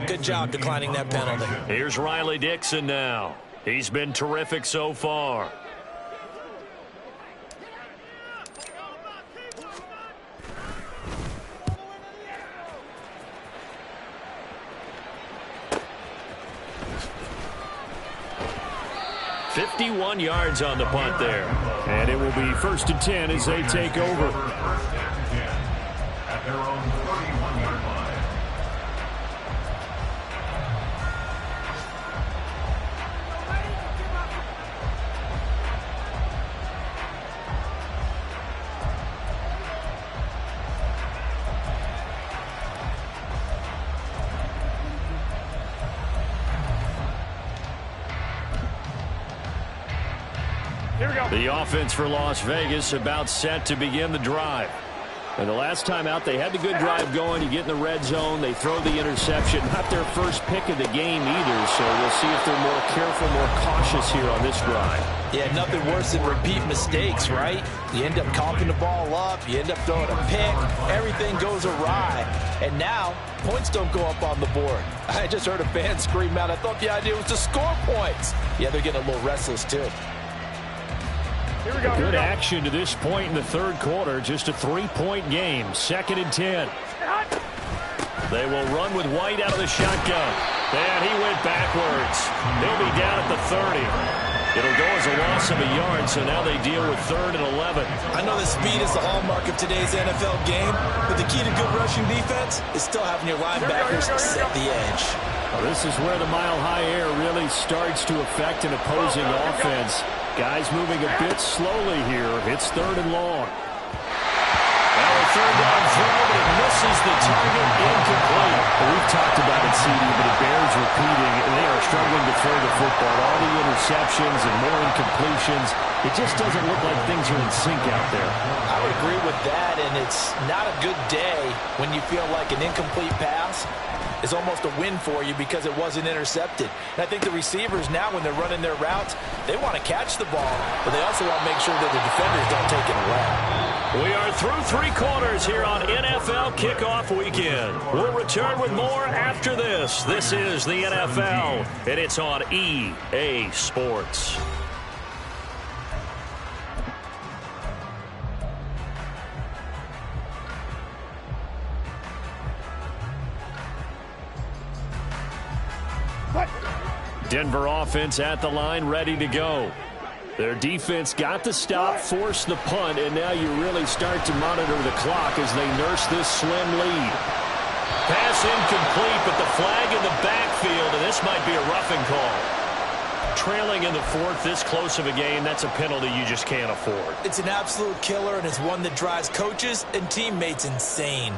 Good job declining that penalty. Here's Riley Dixon now. He's been terrific so far. $51 yards on the punt there. And it will be 1st and 10 as they take over. At their own 31-yard line. The offense for Las Vegas about set to begin the drive. And the last time out, they had the good drive going. You get in the red zone, they throw the interception. Not their first pick of the game either, so we'll see if they're more careful, more cautious here on this drive. Yeah, nothing worse than repeat mistakes, right? You end up coughing the ball up, you end up throwing a pick, everything goes awry. And now, points don't go up on the board. I just heard a fan scream out, I thought the idea was to score points. Yeah, they're getting a little restless too. Good action to this point in the 3rd quarter. Just a 3-point game. 2nd and 10. They will run with White out of the shotgun. And he went backwards. He'll be down at the 30. It'll go as a loss of a yard, so now they deal with 3rd and 11. I know the speed is the hallmark of today's NFL game, but the key to good rushing defense is still having your linebackers set the edge. Well, this is where the mile-high air really starts to affect an opposing offense. Guys moving a bit slowly here. It's 3rd and long. Now a 3rd down throw, but it misses the target, incomplete. Well, we've talked about it, CD, but it bears repeating. They are struggling to throw the football. All the interceptions and more incompletions. It just doesn't look like things are in sync out there. I would agree with that, and it's not a good day when you feel like an incomplete pass is almost a win for you because it wasn't intercepted. And I think the receivers now, when they're running their routes, they want to catch the ball, but they also want to make sure that the defenders don't take it away. We are through 3 quarters here on NFL Kickoff Weekend. We'll return with more after this. This is the NFL, and it's on EA Sports. Denver offense at the line, ready to go. Their defense got the stop, forced the punt, and now you really start to monitor the clock as they nurse this slim lead. Pass incomplete, but the flag in the backfield, and this might be a roughing call. Trailing in the 4th, this close of a game, that's a penalty you just can't afford. It's an absolute killer, and it's one that drives coaches and teammates insane.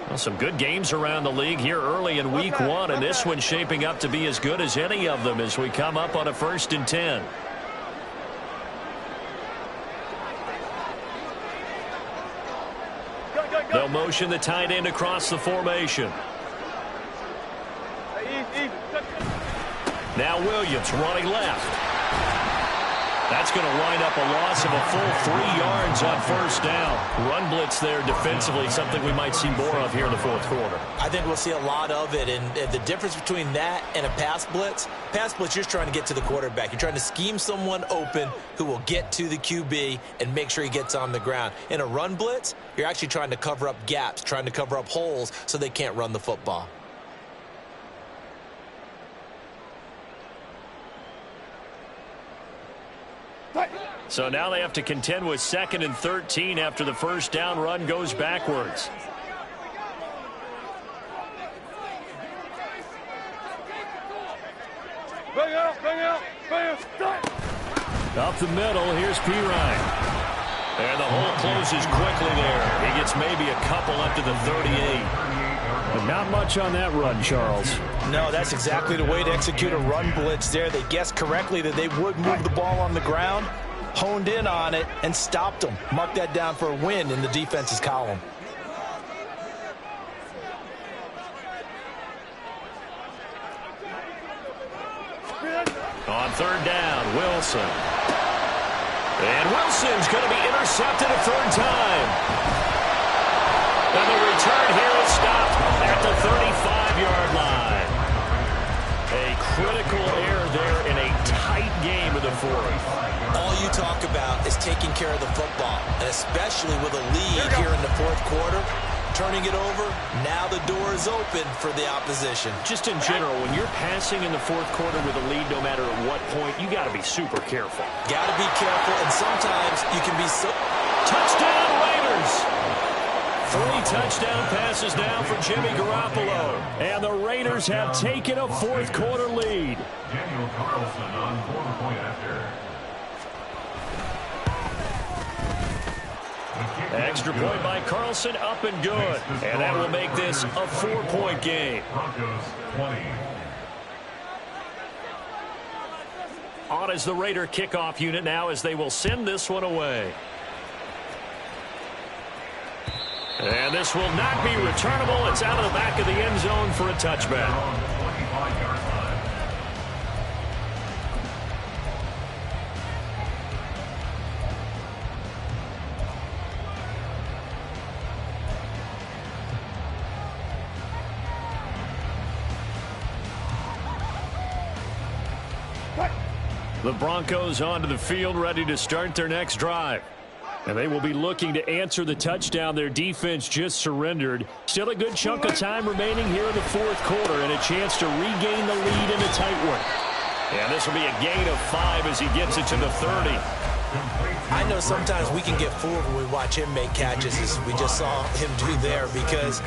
Well, some good games around the league here early in week 1, and this one's shaping up to be as good as any of them as we come up on a 1st and 10. They'll motion the tight end across the formation. Now Williams running left. That's going to wind up a loss of a full 3 yards on 1st down. Run blitz there defensively, something we might see more of here in the 4th quarter. I think we'll see a lot of it, and the difference between that and a pass blitz, you're just trying to get to the quarterback. You're trying to scheme someone open who will get to the QB and make sure he gets on the ground. In a run blitz, you're actually trying to cover up gaps, trying to cover up holes so they can't run the football. So now they have to contend with 2nd and 13 after the 1st down run goes backwards. Up the middle, here's P. Ryan. And the hole closes quickly there. He gets maybe a couple up to the 38. But not much on that run, Charles. No, that's exactly the way to execute a run blitz there. They guessed correctly that they would move the ball on the ground, honed in on it, and stopped them. Mark that down for a win in the defense's column. On third down, Wilson. And Wilson's going to be intercepted a third time. And the return here is stopped at the 35-yard line. A critical error there in a tight game of the fourth. All you talk about is taking care of the football, and especially with a lead here in the fourth quarter. Turning it over, now the door is open for the opposition. Just in general, when you're passing in the fourth quarter with a lead, no matter at what point, you got to be super careful. Got to be careful, and sometimes you can be so... Touchdown, Raiders! 3 touchdown passes now for Jimmy Garoppolo. And the Raiders have taken a fourth quarter lead. Daniel Carlson on 4-point after. Extra point by Carlson, up and good. And that will make this a 4-point game. Broncos 20. On is the Raider kickoff unit now as they will send this one away. And this will not be returnable. It's out of the back of the end zone for a touchback. 25-yard line. The Broncos onto the field, ready to start their next drive. And they will be looking to answer the touchdown their defense just surrendered. Still a good chunk of time remaining here in the fourth quarter and a chance to regain the lead in a tight one. And this will be a gain of 5 as he gets it to the 30. I know sometimes we can get fooled when we watch him make catches, as we just saw him do there, because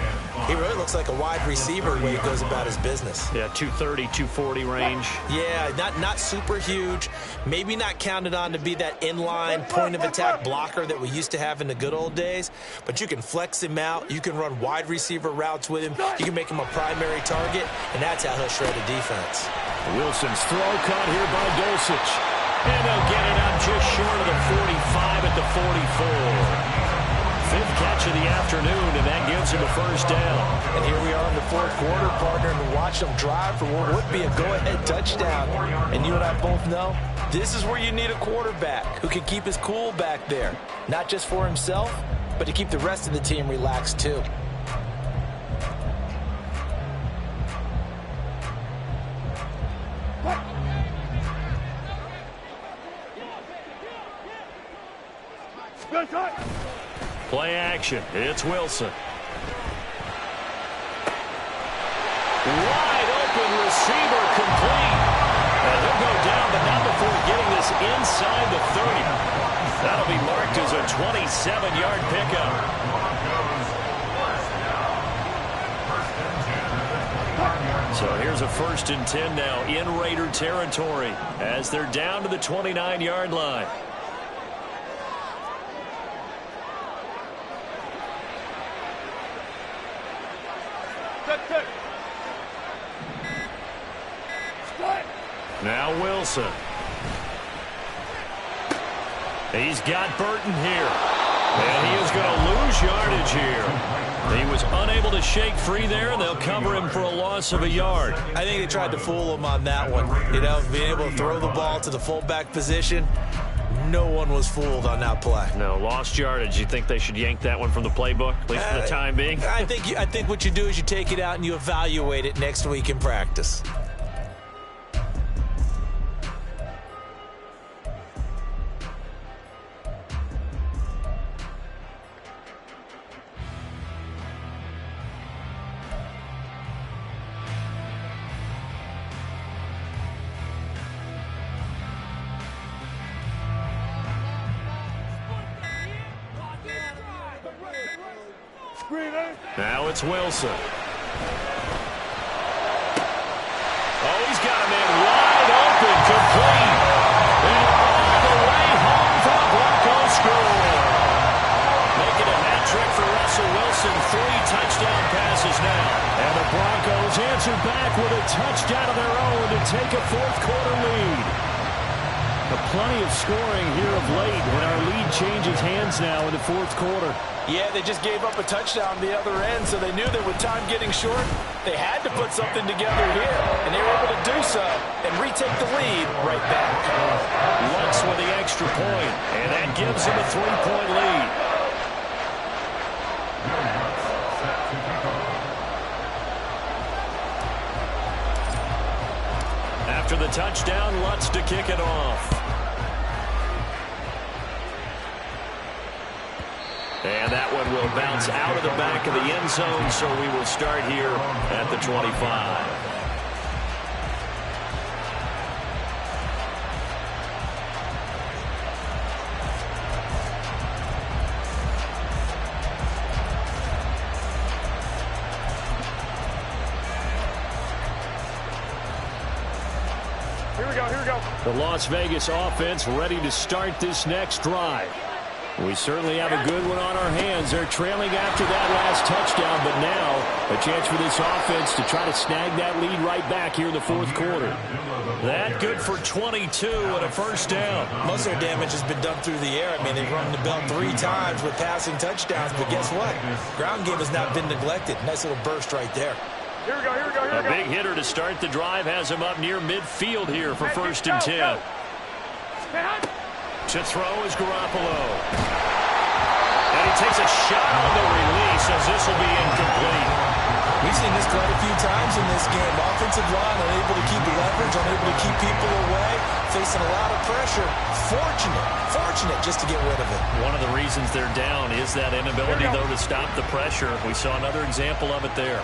he really looks like a wide receiver the way he goes about his business. Yeah, 230, 240 range. Yeah, not super huge. Maybe not counted on to be that inline point-of-attack blocker that we used to have in the good old days, but you can flex him out. You can run wide receiver routes with him. You can make him a primary target, and that's how he'll shred a defense. Wilson's throw caught here by Dulcich. And they'll get it up just short of the 45 at the 44. 5th catch of the afternoon, and that gives him a first down. And here we are in the fourth quarter, partner, and watch them drive for what would be a go-ahead touchdown. And you and I both know this is where you need a quarterback who can keep his cool back there. Not just for himself, but to keep the rest of the team relaxed too. Play action. It's Wilson. Wide open receiver complete. And he'll go down, but not before getting this inside the 30. That'll be marked as a 27-yard pickup. So here's a 1st and 10 now in Raider territory as they're down to the 29-yard line. Now Wilson. He's got Burton here. And he is going to lose yardage here. He was unable to shake free there, and they'll cover him for a loss of a yard. I think they tried to fool him on that one. You know, being able to throw the ball to the fullback position. No one was fooled on that play. No, lost yardage. You think they should yank that one from the playbook, at least for the time being? I think what you do is you take it out and you evaluate it next week in practice. Now it's Wilson. Oh, he's got him in wide open, complete. And all the way home for the Broncos score. take a fourth-quarter lead. Plenty of scoring here of late, and our lead changes hands now in the fourth quarter. Yeah, they just gave up a touchdown on the other end, so they knew that with time getting short, they had to put something together here, and they were able to do so and retake the lead right back. Lutz with the extra point, and that gives him a 3-point lead. After the touchdown, Lutz to kick it off. And that one will bounce out of the back of the end zone, so we will start here at the 25. Here we go, here we go. The Las Vegas offense ready to start this next drive. We certainly have a good one on our hands. They're trailing after that last touchdown, but now a chance for this offense to try to snag that lead right back here in the fourth quarter. That good for 22 and a first down. Most of their damage has been done through the air. I mean, they've rung the bell 3 times with passing touchdowns, but guess what? Ground game has not been neglected. Nice little burst right there. Here we go, here we go, here we go. A big hitter to start the drive has him up near midfield here for first and 10. To throw is Garoppolo. And he takes a shot on the release as this will be incomplete. We've seen this quite a few times in this game. Offensive line unable to keep leverage, unable to keep people away, facing a lot of pressure. Fortunate just to get rid of it. One of the reasons they're down is that inability, though, to stop the pressure. We saw another example of it there.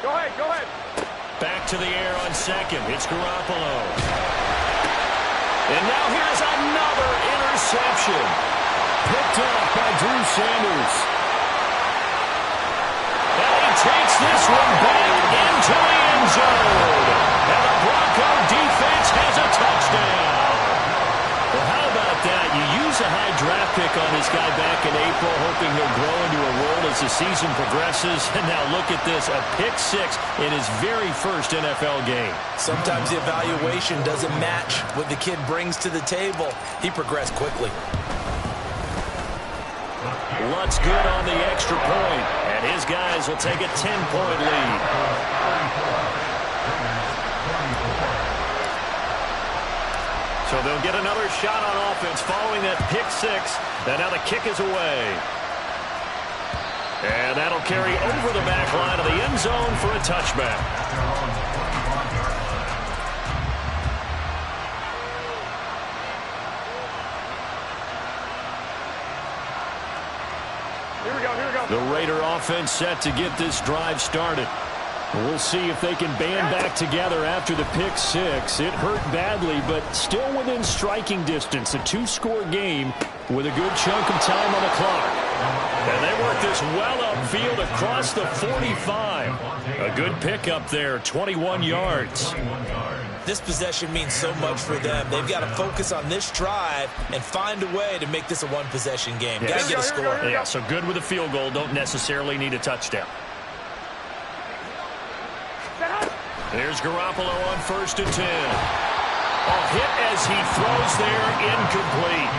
Go ahead, go ahead. Back to the air on second. It's Garoppolo. And now here's another interception. Picked up by Drew Sanders. And he takes this one back into the end zone. And the Bronco defense has a touchdown. Well, how about that? You use a high draft pick on this guy back in April, hoping he'll grow into a role as the season progresses. And now look at this, a pick 6 in his very first NFL game. Sometimes the evaluation doesn't match what the kid brings to the table. He progressed quickly. Lutz good on the extra point, and his guys will take a 10-point lead. So they'll get another shot on offense following that pick 6. And now the kick is away. And that'll carry over the back line of the end zone for a touchback. Here we go, here we go. The Raider offense set to get this drive started. We'll see if they can band back together after the pick 6. It hurt badly, but still within striking distance. A 2-score game with a good chunk of time on the clock. And they work this well upfield across the 45. A good pickup there, 21 yards. This possession means so much for them. They've got to focus on this drive and find a way to make this a one-possession game. Got to get a score. Yeah, so good with a field goal. Don't necessarily need a touchdown. There's Garoppolo on first and 10. A hit as he throws there, incomplete.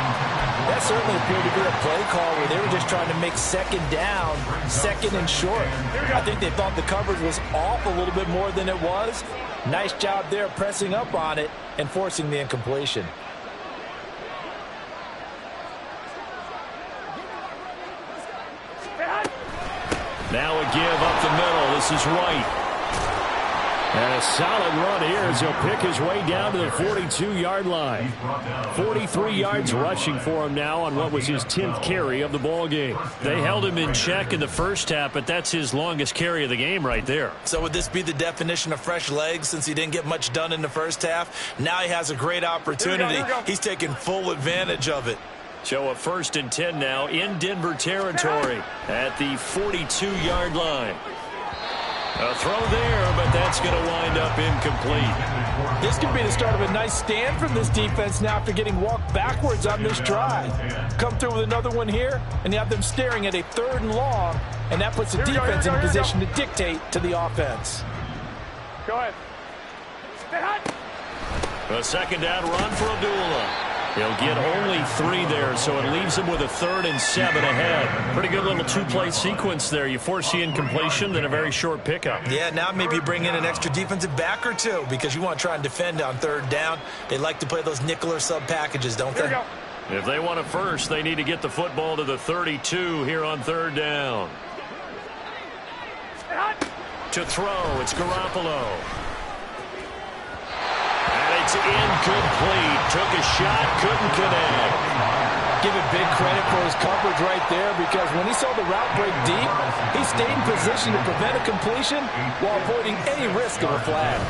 That certainly appeared to be a play call where they were just trying to make second down, second and short. I think they thought the coverage was off a little bit more than it was. Nice job there pressing up on it and forcing the incompletion. Now a give up the middle. This is Wright. And a solid run here as he'll pick his way down to the 42-yard line. 43 yards rushing for him now on what was his 10th carry of the ball game. They held him in check in the first half, but that's his longest carry of the game right there. So would this be the definition of fresh legs since he didn't get much done in the first half? Now he has a great opportunity. He's taking full advantage of it. So a first and 10 now in Denver territory at the 42-yard line. A throw there, but that's going to wind up incomplete. This could be the start of a nice stand from this defense now after getting walked backwards on this drive. Come through with another one here, and you have them staring at a 3rd and long, and that puts the defense in a position to dictate to the offense. Go ahead. A second down run for Abdullah. He'll get only 3 there, so it leaves him with a 3rd and 7 ahead. Pretty good little 2-play sequence there. You force the incompletion, then a very short pickup. Yeah, now maybe bring in an extra defensive back or 2 because you want to try and defend on 3rd down. They like to play those nickel or sub packages, don't they? If they want it first, they need to get the football to the 32 here on 3rd down. To throw, it's Garoppolo. It's incomplete. Took a shot, couldn't connect. Give it big credit for his coverage right there because when he saw the route break deep, he stayed in position to prevent a completion while avoiding any risk of a flag.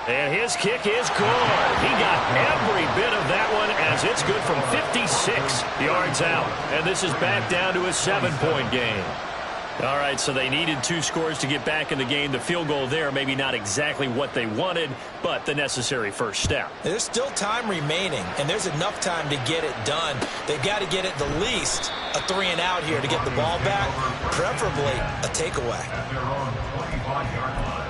And his kick is good. He got every bit of that one as it's good from 56 yards out. And this is back down to a 7-point game. All right, so they needed 2 scores to get back in the game. The field goal there, maybe not exactly what they wanted, but the necessary first step. There's still time remaining, and there's enough time to get it done. They've got to get at the least a 3-and-out here to get the ball back, preferably a takeaway. At their own 25-yard line.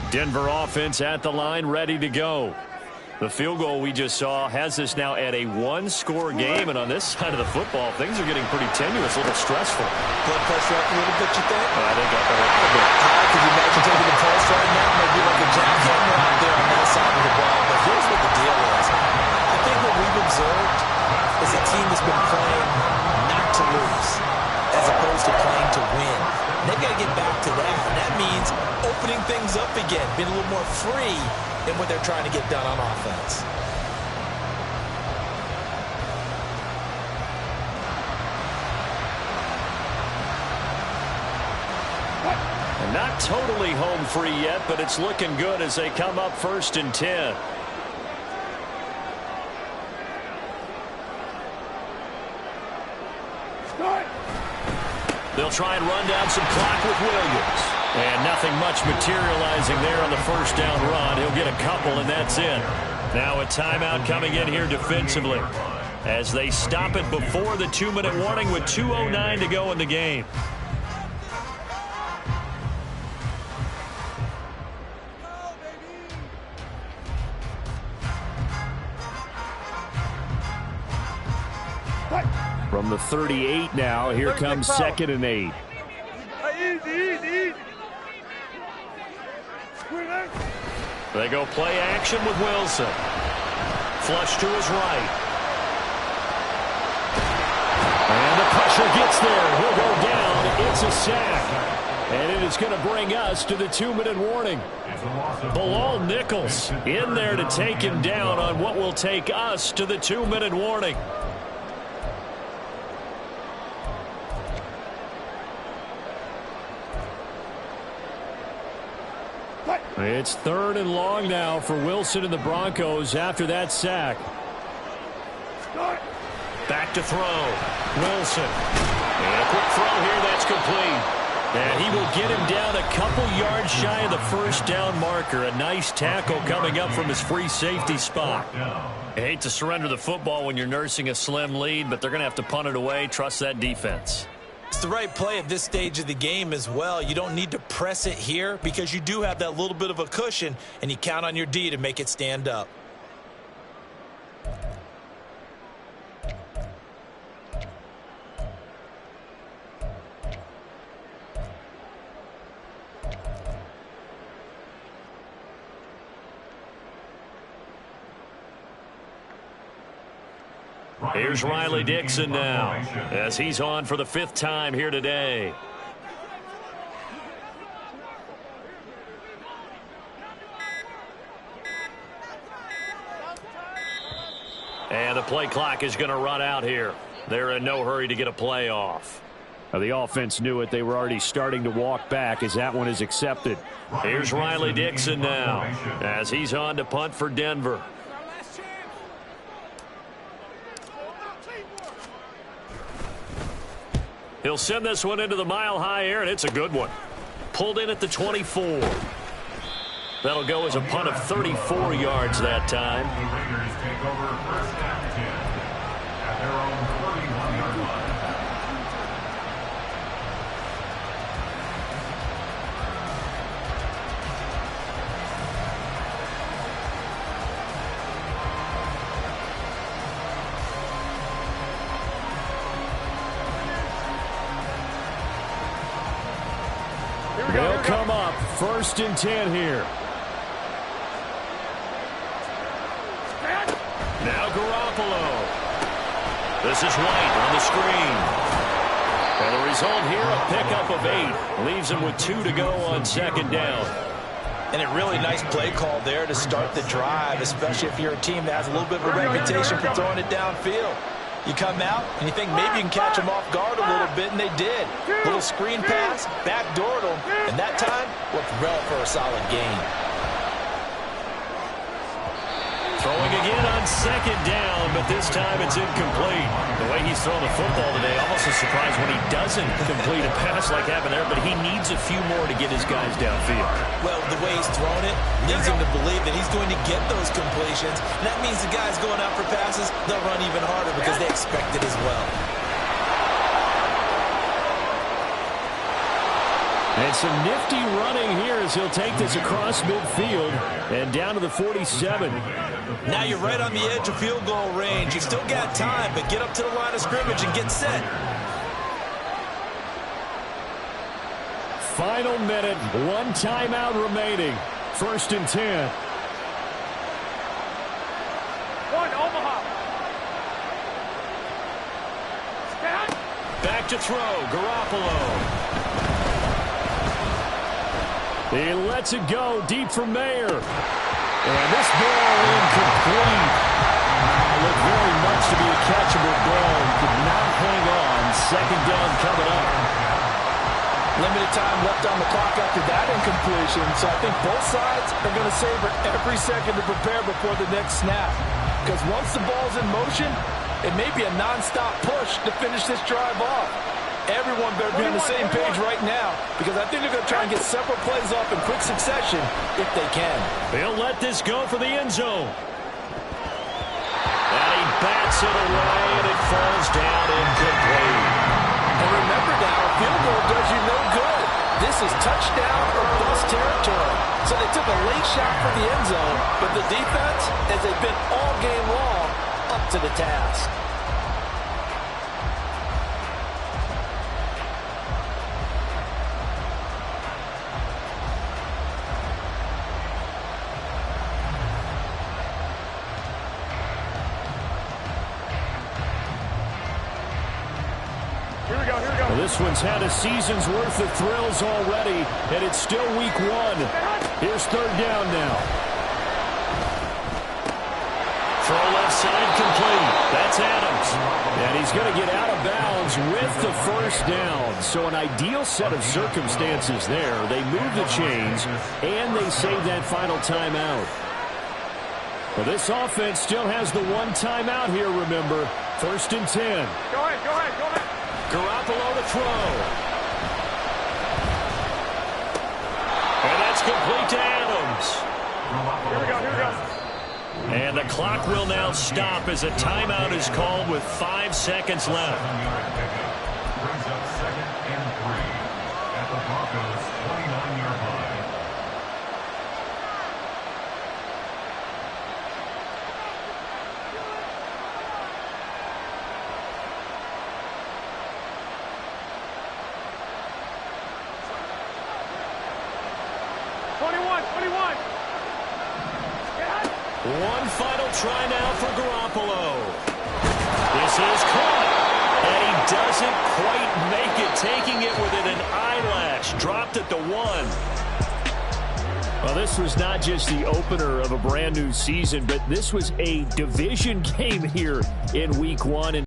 Denver offense at the line, ready to go. The field goal we just saw has us now at a 1-score game, and on this side of the football, things are getting pretty tenuous, a little stressful. Blood pressure up a little bit, you think? I think up a little bit. Could you imagine taking the pulse right now? Maybe like a jackhammer out there on that side of the ball. But here's what the deal is. I think what we've observed is a team that's been playing not to lose as opposed to playing to win. And they've got to get back to that, and that means opening things up again, being a little more free in what they're trying to get done on offense. Not totally home free yet, but it's looking good as they come up 1st and 10. They'll try and run down some clock with Williams. And nothing much materializing there on the 1st down run. He'll get a couple, and that's it. Now a timeout coming in here defensively as they stop it before the 2-minute warning with 2:09 to go in the game. From the 38 now, here comes 2nd and 8. Easy. They go play action with Wilson. Flush to his right. And the pressure gets there. He'll go down. It's a sack. And it is going to bring us to the 2-minute warning. Bilal Nichols in there to take him down on what will take us to the 2-minute warning. It's 3rd and long now for Wilson and the Broncos after that sack. Back to throw. Wilson. And a quick throw here. That's complete. And he will get him down a couple yards shy of the 1st down marker. A nice tackle coming up from his free safety spot. I hate to surrender the football when you're nursing a slim lead, but they're going to have to punt it away. Trust that defense. It's the right play at this stage of the game as well. You don't need to press it here because you do have that little bit of a cushion, and you count on your D to make it stand up. Here's Riley Dixon now as he's on for the 5th time here today. And the play clock is going to run out here. They're in no hurry to get a play off. Now, the offense knew it. They were already starting to walk back as that one is accepted. Here's Riley Dixon now as he's on to punt for He'll send this one into the mile-high air, and it's a good one. Pulled in at the 24. That'll go as a punt of 34 yards that time. The Raiders take over first down 10 at their own 41-yard line. They'll come up 1st and 10 here. Now Garoppolo. This is White on the screen. And the result here, a pickup of 8. Leaves him with 2 to go on 2nd down. And a really nice play call there to start the drive, especially if you're a team that has a little bit of a reputation for throwing it downfield. You come out, and you think maybe you can catch them off guard a little bit, and they did. Little screen pass, backdoored them, and that time worked well for a solid gain. Throwing again on 2nd down, but this time it's incomplete. The way he's throwing the football today, almost a surprise when he doesn't complete a pass like happened there, but he needs a few more to get his guys downfield. Well, the way he's throwing it leads him to believe that he's going to get those completions. And that means the guys going out for passes, they'll run even harder because they expect it as well. And some nifty running here as he'll take this across midfield and down to the 47. Now you're right on the edge of field goal range. You've still got time, but get up to the line of scrimmage and get set. Final minute, 1 timeout remaining. 1st and 10. 1, Omaha. Back to throw, Garoppolo. He lets it go deep for Mayer. And this ball incomplete. Looked very much to be a catchable ball. Could not hang on. 2nd down coming up. Limited time left on the clock after that incompletion, so I think both sides are going to savor every second to prepare before the next snap. Because once the ball's in motion, it may be a nonstop push to finish this drive off. Everyone better be on the same page right now, because I think they're going to try and get several plays off in quick succession if they can. They'll let this go for the end zone. And he bats it away, and it falls down incomplete. And remember now, a field goal does you no good. This is touchdown or bust territory. So they took a late shot for the end zone, but the defense, as they've been all game long, up to the task. This one's had a season's worth of thrills already, and it's still week 1. Here's 3rd down now. Throw left side complete. That's Adams. And he's going to get out of bounds with the 1st down. So an ideal set of circumstances there. They move the chains, and they save that final timeout. Well, this offense still has the 1 timeout here, remember. 1st and 10. Go ahead, go ahead, go ahead. Garoppolo to throw. And that's complete to Adams. Here we go, here we go. And the clock will now stop as a timeout is called with 5 seconds left. 7-yard pickup brings up 2nd and 3 at the Broncos' 29-yard line. One final try now for Garoppolo. This is caught. And he doesn't quite make it, taking it within an eyelash. Dropped at the 1. Well, this was not just the opener of a brand new season, but this was a division game here in week 1.